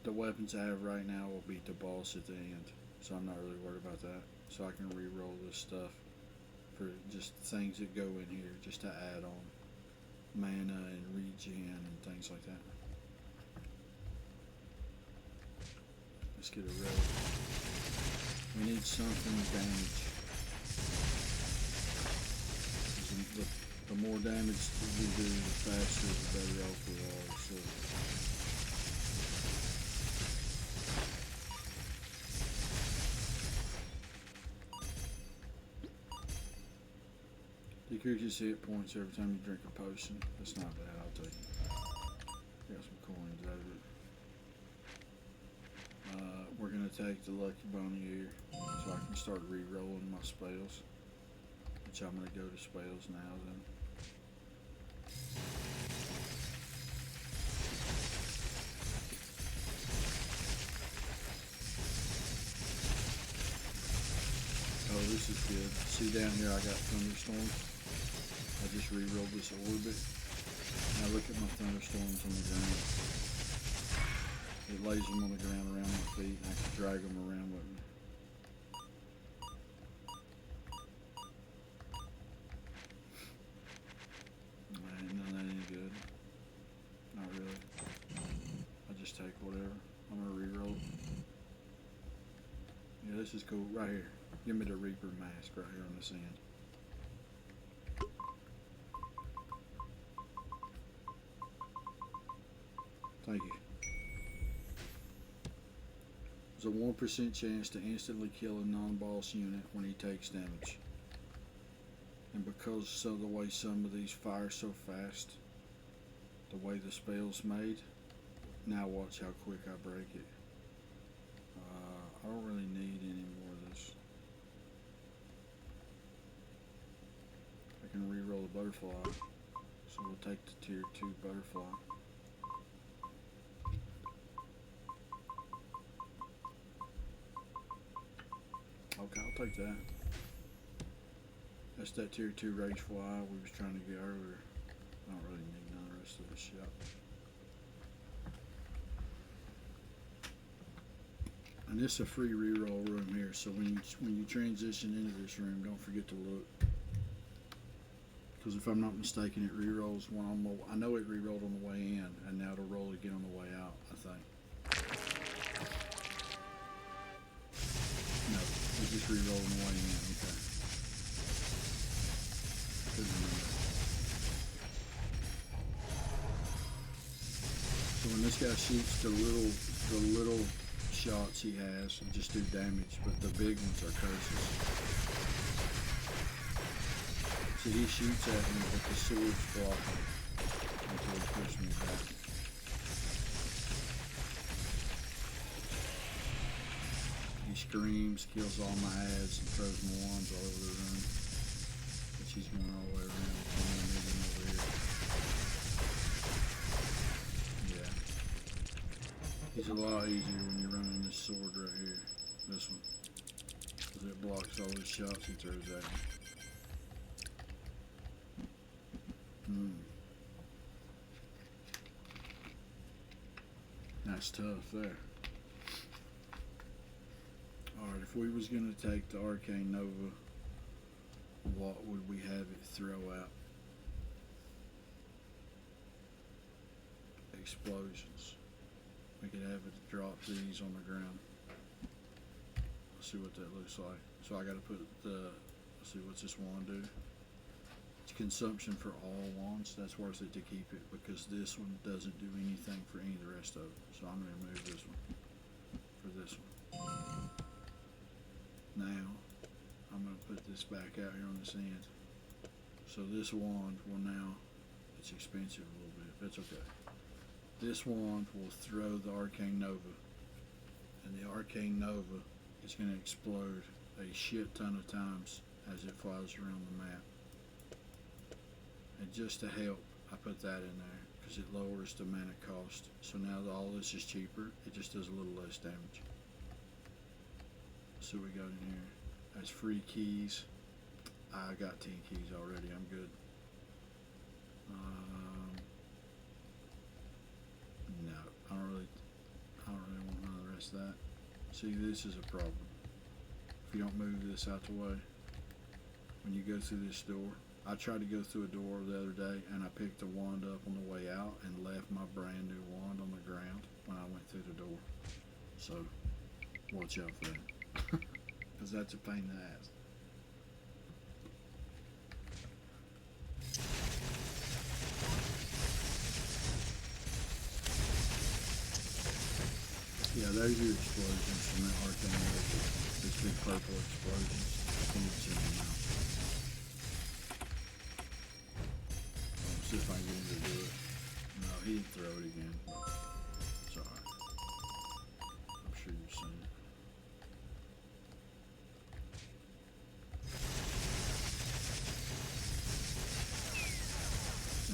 the weapons I have right now will beat the boss at the end. So I'm not really worried about that. So I can re-roll this stuff for just things that go in here just to add on mana and regen and things like that. Let's get a relic. We need something damage. The more damage we do, the faster, the better off we are. So. Decreases hit points every time you drink a potion. That's not bad, I'll take it. Got some coins out of it. We're going to take the Lucky Bunny here so I can start re-rolling my spells. Which I'm going to go to spells now then. Oh, this is good. See down here I got thunderstorms. I just re-rolled this orbit. Now look at my thunderstorms on the ground. It lays them on the ground around my feet and I can drag them around with me. Ain't none of that any good. Not really. I just take whatever. I'm gonna re-roll. Yeah, this is cool. Right here. Give me the Reaper mask right here on this end. Thank you. There's a 1% chance to instantly kill a non-boss unit when he takes damage. And because of the way some of these fire so fast, the way the spell's made, now watch how quick I break it. I don't really need any more of this. I can re-roll the butterfly, so we'll take the tier 2 butterfly. Okay, I'll take that. That's that tier 2 rage fly we was trying to get earlier. I don't really need none of the rest of this shit. And this is a free reroll room here, so when you transition into this room, don't forget to look. Because if I'm not mistaken, it rerolls when I know it rerolled on the way in, and now it'll roll again on the way out, I think. No, it just rerolled on the way in, okay. Couldn't remember. So when this guy shoots the little shots he has just do damage, but the big ones are curses. See, he shoots at me, but the sword's blocking until he pushes me back. He screams, kills all my ads, and throws my wands all over the room. But she's going all the way around. Over here. Yeah. He's a lot easier when you're running this sword right here. This one. Because it blocks all the shots he throws at me. That's tough there. Alright, if we was going to take the Arcane Nova, what would we have it throw out? Explosions. We could have it drop these on the ground. Let's see what that looks like. So I got to put let's see, what's this wand do? It's consumption for all wands. That's worth it to keep it because this one doesn't do anything for any of the rest of it. So I'm going to remove this one for this one. Now, I'm going to put this back out here on this end. So this wand will now, it's expensive a little bit, that's okay. This wand will throw the Arcane Nova. And the Arcane Nova is going to explode a shit ton of times as it flies around the map. And just to help, I put that in there because it lowers the mana cost. So now that all this is cheaper, it just does a little less damage. So we got in here as free keys. I got 10 keys already. I'm good. No, I don't really want none of the rest of that. See, this is a problem. If you don't move this out the way, when you go through this door, I tried to go through a door the other day and I picked the wand up on the way out and left my brand new wand on the ground when I went through the door. So, watch out for that. Because that's a pain in the ass. Yeah, there's your explosions from that arcane area. This big purple explosions. I think it's in the mouth. Let's see if I can get him to do it. No, he didn't throw it again. It's alright. I'm sure you've seen it.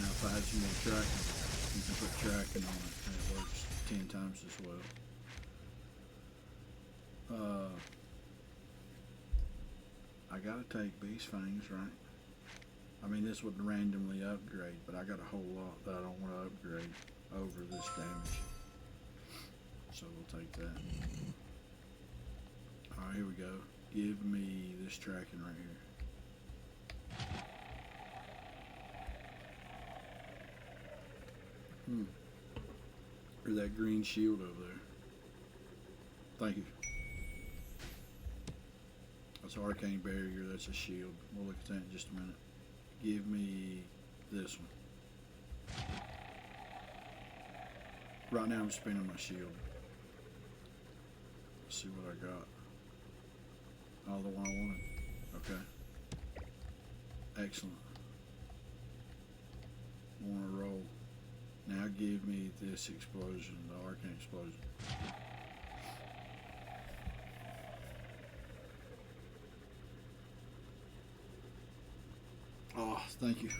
Now if I had some more tracking, you can put tracking on it and it works 10 times as well. I gotta take beast fangs, right? I mean, this would randomly upgrade, but I got a whole lot that I don't want to upgrade over this damage. So we'll take that. Alright, here we go. Give me this tracking right here. Or that green shield over there. Thank you. That's an arcane barrier, that's a shield. We'll look at that in just a minute. Give me this one. Right now I'm spinning my shield. Let's see what I got. Oh, the one I wanted. Okay. Excellent. Want to roll. Now give me this explosion, the arcane explosion. Oh, thank you.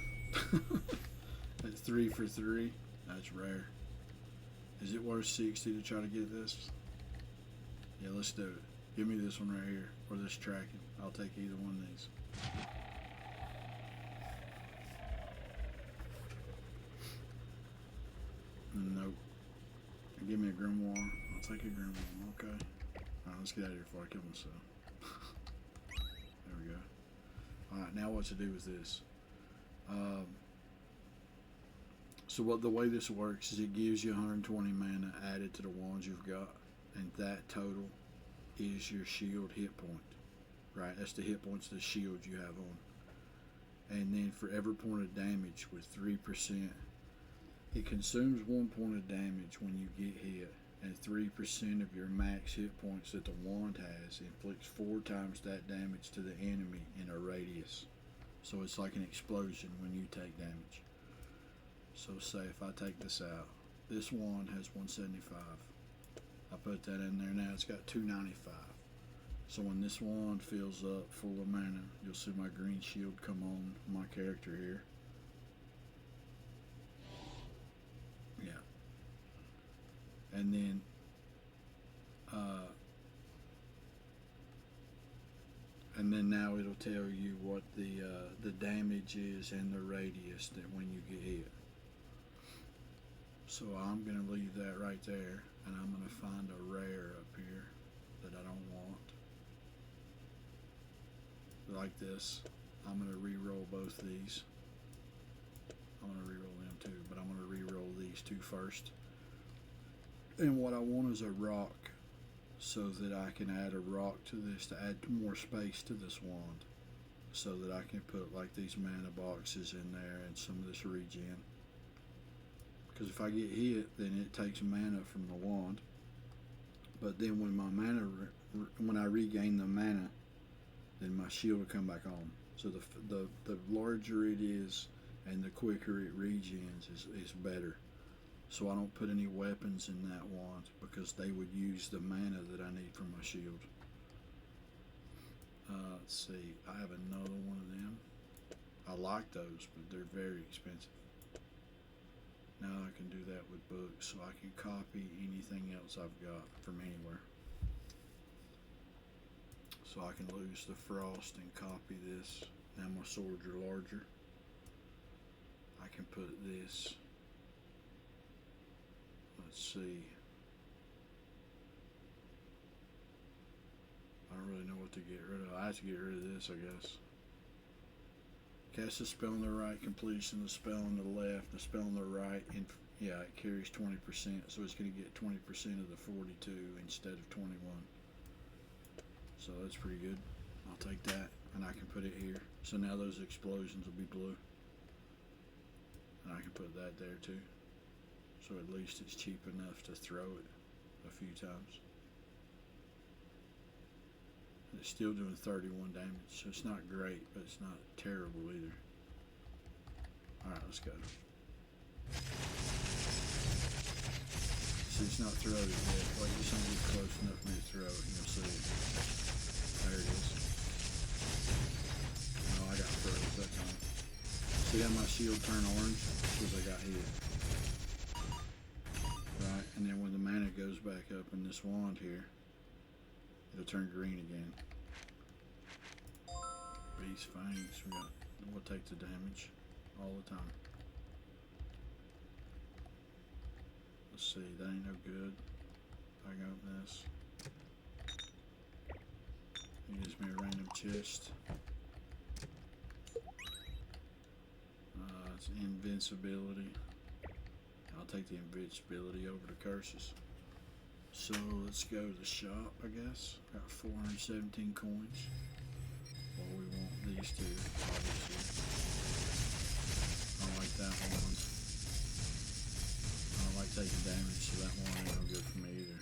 That's 3 for 3. That's rare. Is it worth 60 to try to get this? Yeah, let's do it. Give me this one right here, or this tracking. I'll take either one of these. Nope. Give me a grimoire. I'll take a grimoire. Okay. Alright, let's get out of here before I kill myself. There we go. Alright, now what to do with this? So what the way this works is it gives you 120 mana added to the wands you've got, and that total is your shield hit point. Right? That's the hit points of the shield you have on. And then for every point of damage with 3%, it consumes 1 point of damage when you get hit, and 3% of your max hit points that the wand has inflicts 4 times that damage to the enemy in a radius. So it's like an explosion when you take damage. So say if I take this out, this wand has 175. I put that in there now, it's got 295. So when this wand fills up full of mana, you'll see my green shield come on my character here. Yeah. And then now it'll tell you what the damage is and the radius that when you get hit. So I'm going to leave that right there, and I'm going to find a rare up here that I don't want. Like this. I'm going to re-roll both these. I'm going to re-roll them too, but I'm going to re-roll these two first. And what I want is a rock, so that I can add a rock to this to add more space to this wand, so that I can put like these mana boxes in there and some of this regen. Because if I get hit, then it takes mana from the wand. But then when my mana, when I regain the mana, then my shield will come back on. So the larger it is and the quicker it regens is better. So I don't put any weapons in that wand because they would use the mana that I need from my shield. Let's see. I have another one of them. I like those, but they're very expensive. Now I can do that with books, so I can copy anything else I've got from anywhere. So I can lose the frost and copy this. Now my swords are larger. I can put this. Let's see. I don't really know what to get rid of. I have to get rid of this, I guess. Cast a spell on the right, completion, the spell on the left, the spell on the right, and yeah, it carries 20%, so it's going to get 20% of the 42 instead of 21. So that's pretty good. I'll take that, and I can put it here. So now those explosions will be blue. And I can put that there too. So at least it's cheap enough to throw it a few times. It's still doing 31 damage, so it's not great, but it's not terrible either. Alright, let's go. See, it's not thrown yet. Wait till somebody's close enough for me to throw it, and you'll see it. There it is. Oh, I got froze that time. See how my shield turned orange? Because I got hit. Right, and then when the mana goes back up in this wand here, it'll turn green again. Beast fangs, we'll take the damage all the time. Let's see, that ain't no good. I can open this. It gives me a random chest. It's invincibility. I'll take the invincibility over the curses. So let's go to the shop, I guess. Got 417 coins. Well, we want these two, obviously. I don't like that one. I don't like taking damage, so that one ain't no good for me either.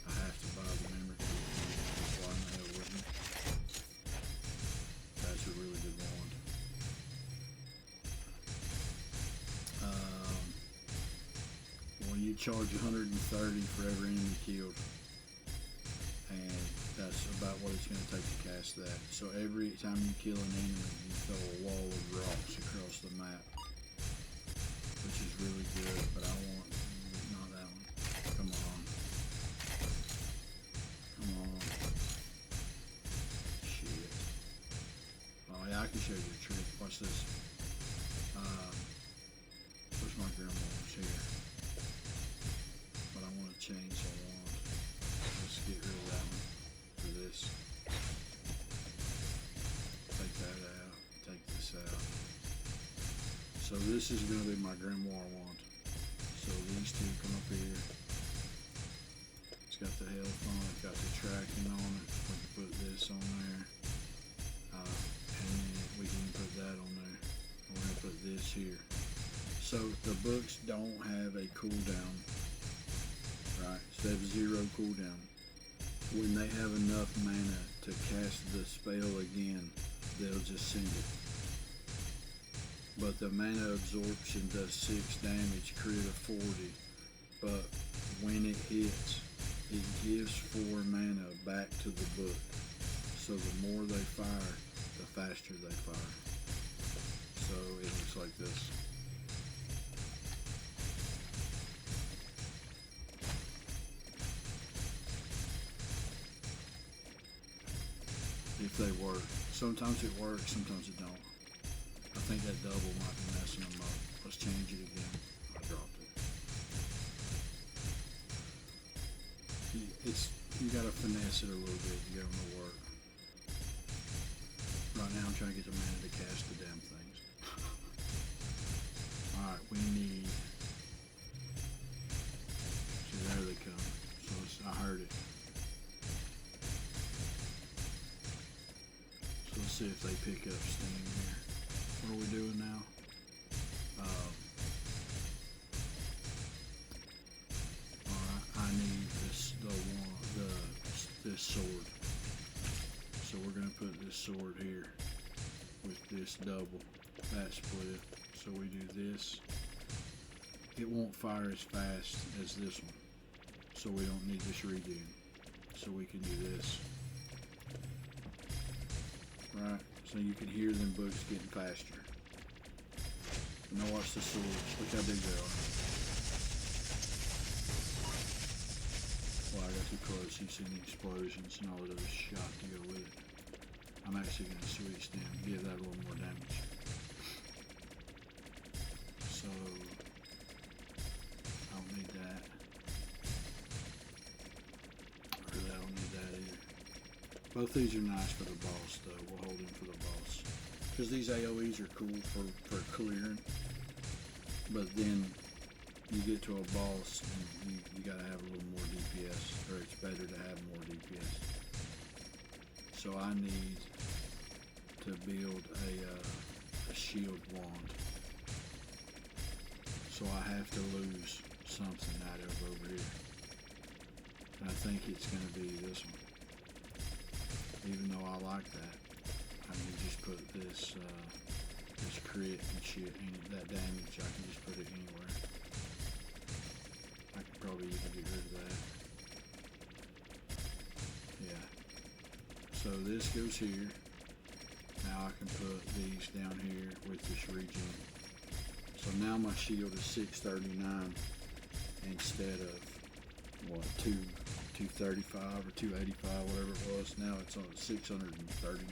I have to buy the memory cube. That's why I'm here with me. That's a really good wand. Well, you charge 130 for every enemy killed, and that's about what it's going to take to cast that. So every time you kill an enemy, you throw a wall of rocks across the map, which is really good, but I want, not that one. Come on. Come on. Shit. Oh yeah, I can show you a trick. Watch this. Where's my grandma's here? But I want to change the wand. Let's get rid of that one for this. Take that out. Take this out. So this is going to be my grimoire wand. So these two come up here. It's got the health on it, got the tracking on it. We can put this on there. And then we can put that on there. We're going to put this here. So the books don't have a cooldown, right? So they have 0 cooldown. When they have enough mana to cast the spell again, they'll just send it. But the mana absorption does 6 damage, crit of 40. But when it hits, it gives 4 mana back to the book. So the more they fire, the faster they fire. So it looks like this. If they work. Sometimes it works, sometimes it don't. I think that double might be messing them up. Let's change it again. I dropped it. You gotta finesse it a little bit to get them to work. Right now I'm trying to get the mana to cast the damn things. Alright, we need... See, there they come. So I heard it. So let's see if they pick up steam here. What are we doing now? Alright, I need this sword. So we're gonna put this sword here with this double, that split. So we do this. It won't fire as fast as this one. So we don't need this regen. So we can do this. right? So you can hear them books getting faster. Now watch the swords. Look how big they are. Well, I got too close. You see the explosions and all of those shot to go with it. I'm actually going to switch them and give that a little more damage. So, I don't need that. Really, I don't need that either. Both these are nice for the boss, though. We'll hold him for the boss. Because these AoEs are cool for clearing. But then you get to a boss and you gotta have a little more DPS, or it's better to have more DPS. So I need to build a shield wand. So I have to lose something out of over here. And I think it's gonna be this one. Even though I like that, I can just put this this crit and shit, and that damage, I can just put it anywhere. I could probably even get rid of that. Yeah. So this goes here. Now I can put these down here with this regen. So now my shield is 639 instead of what, 235 or 285, whatever it was. Now it's on 639.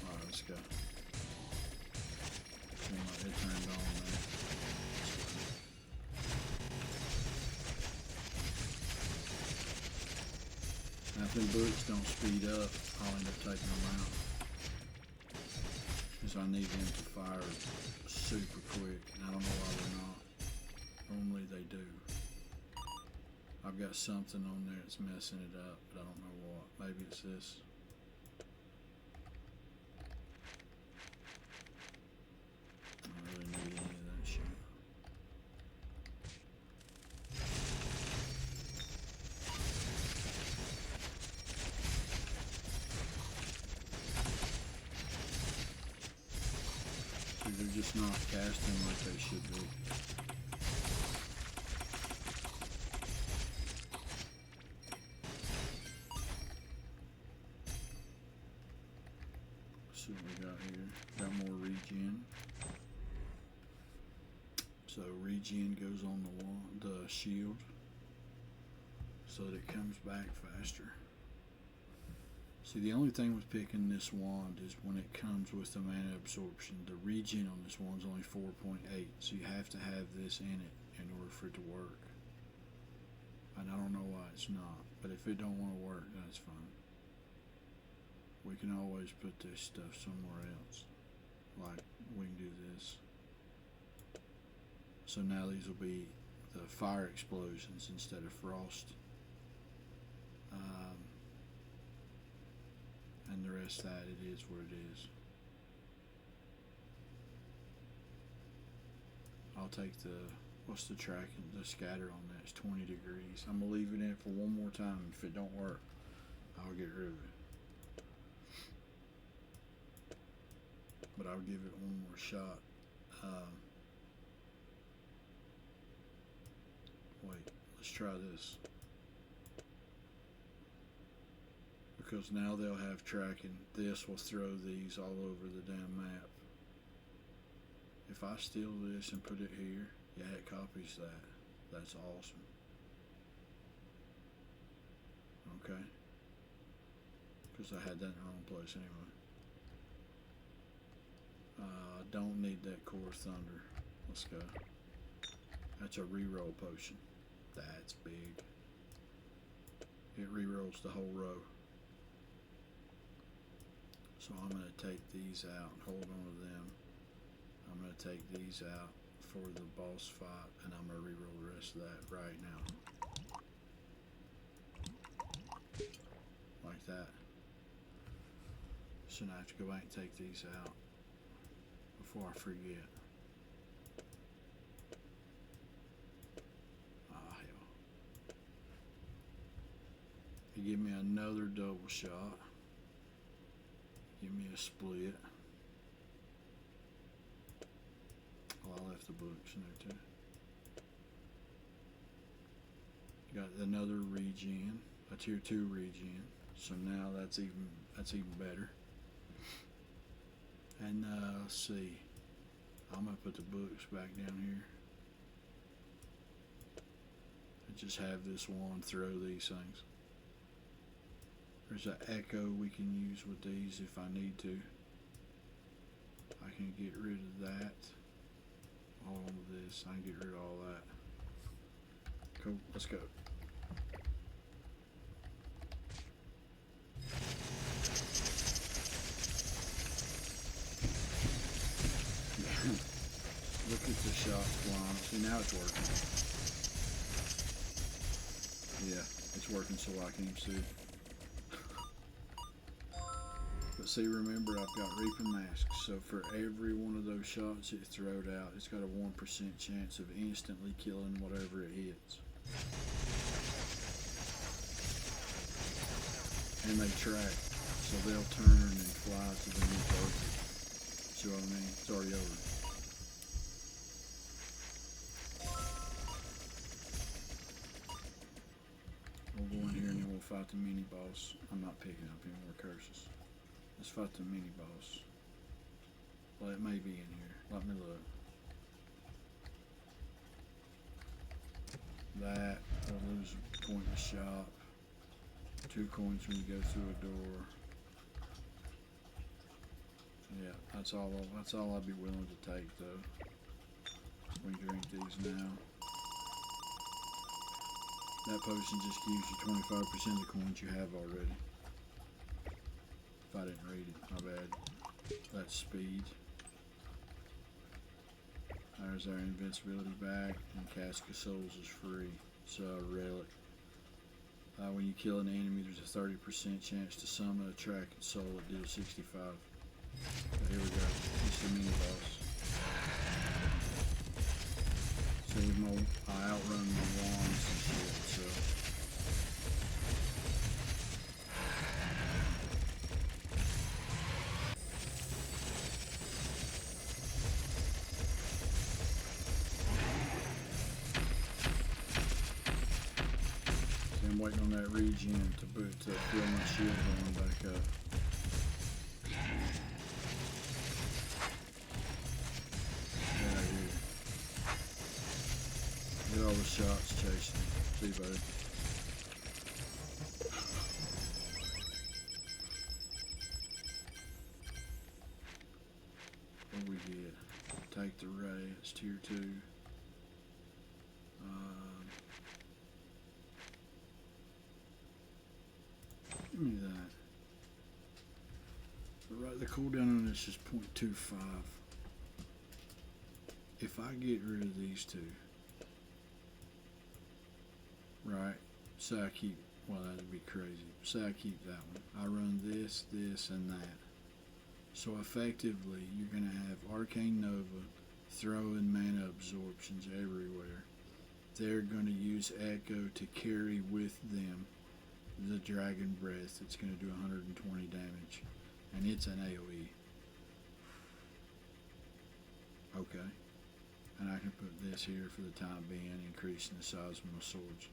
Alright, let's go. Seems like it turned on there. Now if them books don't speed up, I'll end up taking them out. Because I need them to fire super quick, and I don't know why they're not. Normally they do. I've got something on there that's messing it up, but I don't know what. Maybe it's this. I don't really need any of that shit. See, they're just not casting like they should be. See what we got here. Got more regen. So regen goes on the shield so that it comes back faster. See, the only thing with picking this wand is when it comes with the mana absorption, the regen on this wand's only 4.8, so you have to have this in it in order for it to work. And I don't know why it's not, but if it don't want to work, that's fine. We can always put this stuff somewhere else. Like, we can do this. So now these will be the fire explosions instead of frost. And the rest of that, it is what it is. I'll take the, what's the tracking, the scatter on that, it's 20 degrees. I'm gonna leave it in for one more time. If it don't work, I'll get rid of it. But I'll give it one more shot. Wait, let's try this. Because now they'll have tracking. This will throw these all over the damn map. If I steal this and put it here, yeah, it copies that. That's awesome. Okay. Because I had that in the wrong place anyway. Don't need that core thunder. Let's go. That's a reroll potion. That's big. It rerolls the whole row. So I'm going to take these out and hold on to them. I'm going to take these out for the boss fight, and I'm going to reroll the rest of that right now. Like that. So now I have to go back and take these out before I forget. Ah, hell. You give me another double shot. Give me a split. Oh, I left the books in there too. Got another regen. a tier 2 regen. So now that's even better. And let's see. I'm gonna put the books back down here. I just have this one throw these things. There's an echo we can use with these if I need to. I can get rid of that. All of this. I can get rid of all that. Cool. Let's go. Look at the shots flying. See, now it's working. Yeah, it's working so I can see. But see, remember, I've got Reaping Masks, so for every one of those shots it throws out, it's got a 1% chance of instantly killing whatever it hits. And they track, so they'll turn and fly to the new target. See what I mean? It's already over. We'll go in here and then we'll fight the mini boss. I'm not picking up any more curses. Let's fight the mini boss. Well, it may be in here. Let me look. That will lose a point in the shop. 2 coins when you go through a door. Yeah, that's all I'd be willing to take though. We drink these now. That potion just gives you 25% of the coins you have already. If I didn't read it, my bad. That's speed. There's our invincibility back, and Cask of Souls is free. So a relic. When you kill an enemy, there's a 30% chance to summon a tracked soul at deal 65. But here we go. It's the mini boss. See, I outrun my wands and shit, so. I'm waiting on that regen to fill my shield going back up. Get out here. Get all the shots chasing me. See, buddy. What do we get? Take the ray. It's tier 2. Give me that. The cooldown on this is 0.25. If I get rid of these two, right? Say I keep, well, that'd be crazy. Say I keep that one. I run this, this, and that. So effectively, you're going to have Arcane Nova, Throw, and Mana Absorptions everywhere. They're going to use Echo to carry with them the Dragon Breath. It's going to do 120 damage, and it's an AoE. Okay, and I can put this here for the time being, increasing the size of my swords.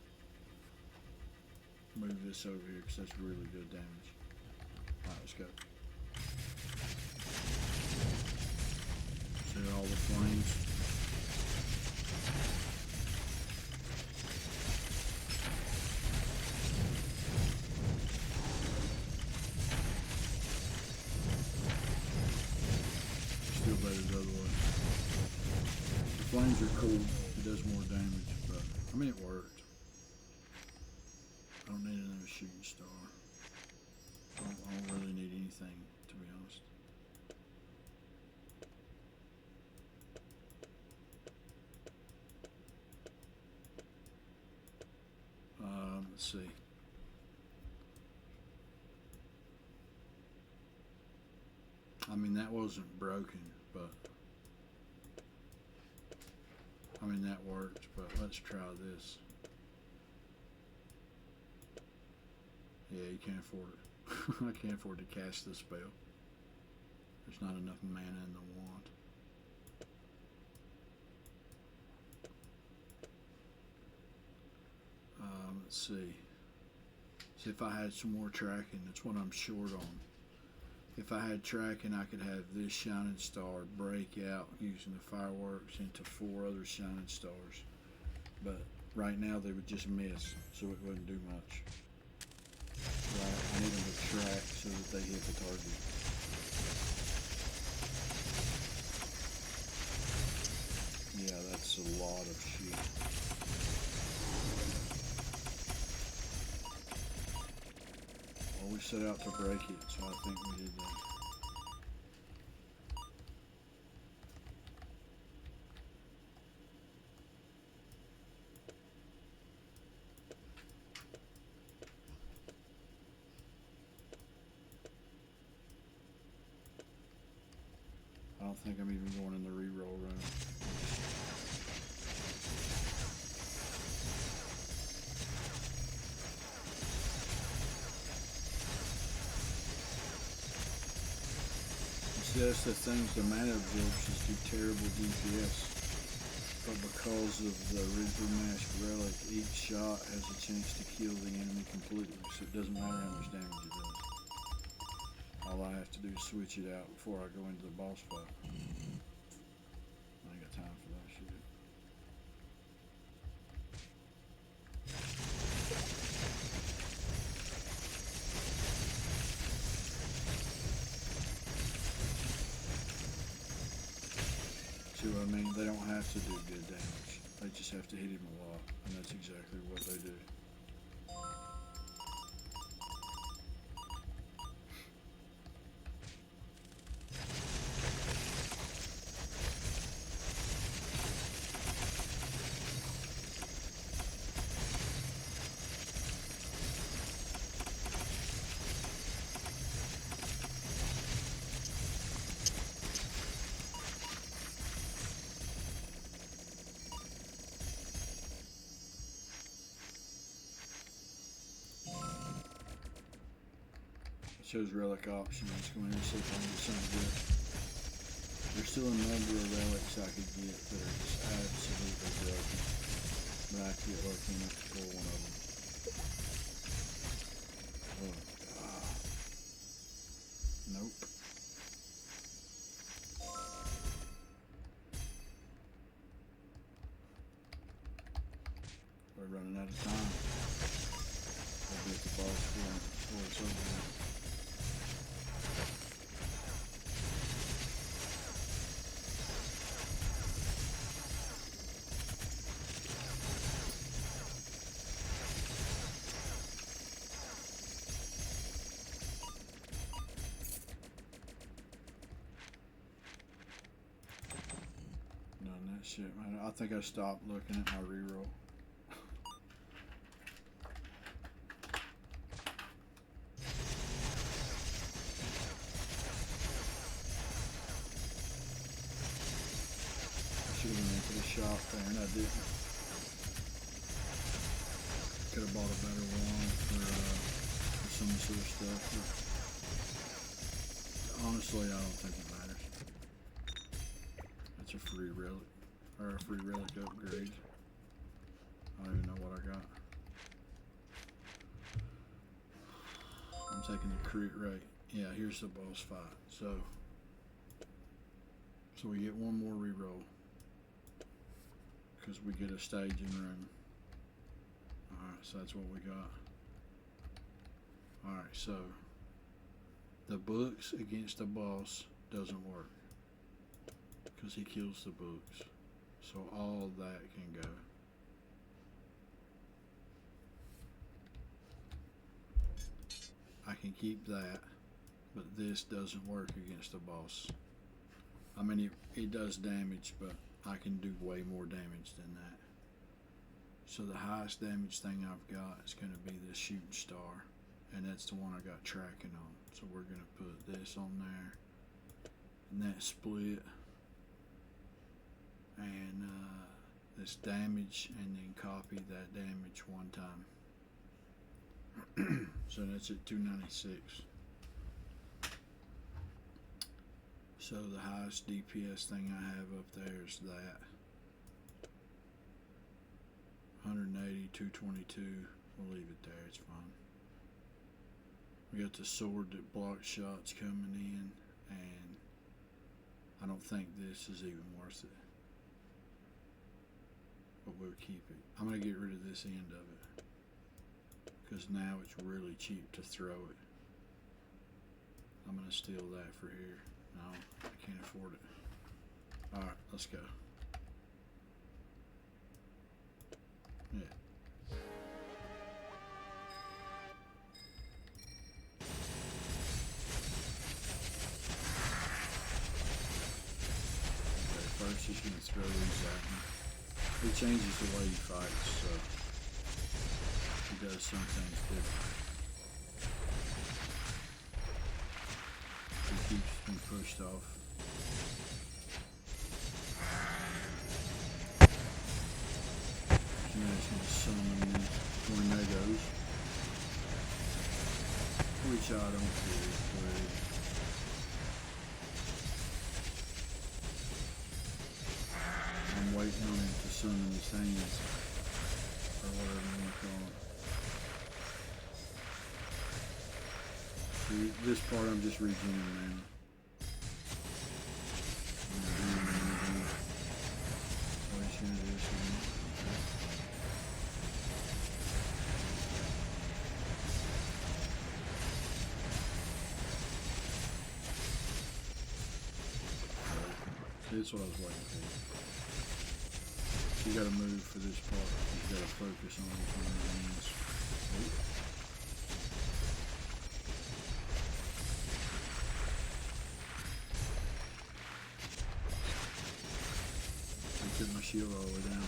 Move this over here because that's really good damage. Alright, let's go. See all the flames? Still better the other way. The flames are cool. It does more damage, but I mean it worked. I don't need another shooting star. I don't really need anything, to be honest. Let's see. I mean, that wasn't broken, but I mean, that worked, but let's try this. Yeah, you can't afford it. I can't afford to cast this spell. There's not enough mana in the wand. Let's see. So if I had some more tracking, that's what I'm short on. If I had tracking, I could have this shining star break out using the fireworks into 4 other shining stars. But right now they would just miss, so it wouldn't do much. Right? I need them to track so that they hit the target. Yeah, that's a lot of shit. Well, we set out to break it, so I think we did that. I don't think I'm even going in the reroll room. See, that's the thing, the mana absorptions do terrible DPS. But because of the Original Mask Relic, each shot has a chance to kill the enemy completely, so it doesn't matter how much damage it does. All I have to do is switch it out before I go into the boss fight. I ain't got time for that shit. See what I mean? They don't have to do good damage. They just have to hit him a lot, and that's exactly what they do. Shows relic options. Go in and see if I can get something good. There's still a number of relics I could get that are just absolutely broken. But I could get lucky enough to pull one of them. Oh god. Nope. We're running out of time. I'll be at the boss before it's over with. Shit, man. I think I stopped looking at my reroll. I should have went into the shop there and I didn't. Could have bought a better one for some of this other stuff. But honestly, I don't think it matters. That's a free relic. Or a free relic upgrade. I don't even know what I got. I'm taking the crit rate. Yeah, here's the boss fight. So we get one more reroll. Because we get a staging room. Alright, so that's what we got. Alright, so the books against the boss doesn't work. Because he kills the books. So all that can go. I can keep that, but this doesn't work against the boss. I mean, it does damage, but I can do way more damage than that. So the highest damage thing I've got is going to be this shooting star, and that's the one I got tracking on. So we're going to put this on there, and that split. And this damage, and then copy that damage one time. So that's at 296. So the highest DPS thing I have up there is that 180, 222. We'll leave it there, it's fine. We got the sword that blocks shots coming in, and I don't think this is even worth it. But we'll keep it. I'm going to get rid of this end of it, because now it's really cheap to throw it. I'm going to steal that for here. No, I can't afford it. Alright, let's go. Yeah. Okay, first he's going to throw these at me. It changes the way he fights, so he does some things different. He keeps being pushed off. And then he's going to summon tornadoes, which I don't care for. I'm waiting on him to summon his hands, or whatever you want to call it. See, this part I'm just regenerating. Oh, he's going to do something. That's what I was waiting for. You gotta move for this part. You gotta focus on each one of the hands. I took my shield all the way down.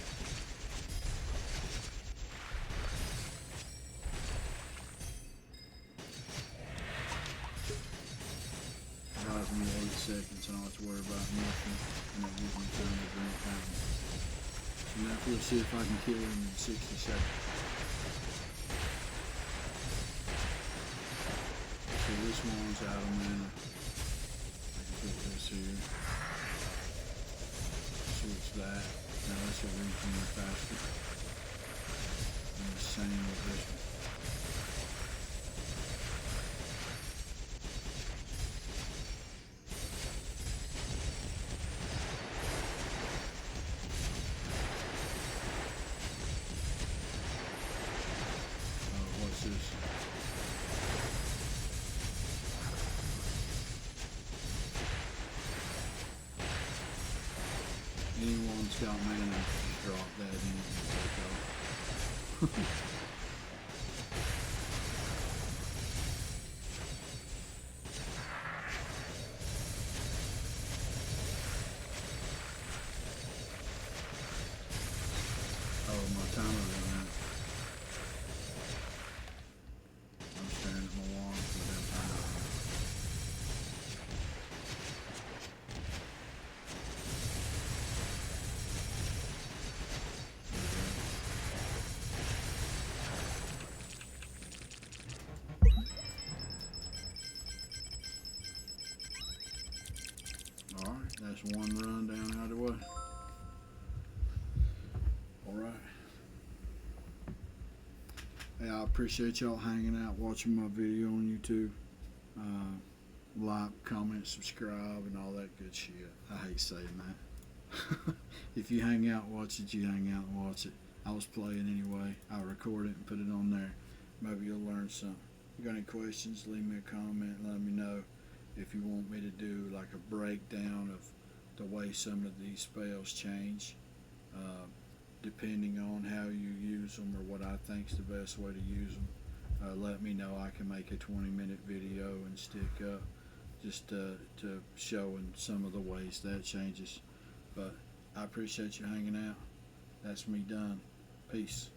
Allows me 8 seconds. I don't have to worry about nothing. I'm not using time to drink fountain. So now we'll see if I can kill him in 60 seconds. So this one's out of mana. I can put this here. Switch that. Now this will regenerate faster. And the same with this one. What's this? Anyone's got mana, just drop that in and take off. Oh, my timer ran out. I'm staring at my wall for that timer. Alright, that's one run down out of the way. Alright. Hey, I appreciate y'all hanging out, watching my video on YouTube. Like, comment, subscribe, and all that good shit. I hate saying that. If you hang out, watch it, you hang out and watch it. I was playing anyway. I'll record it and put it on there. Maybe you'll learn something. If you got any questions, leave me a comment and let me know. If you want me to do like a breakdown of the way some of these spells change, depending on how you use them or what I think is the best way to use them, let me know. I can make a 20-minute video and stick up just to showing some of the ways that changes. But I appreciate you hanging out. That's me done. Peace.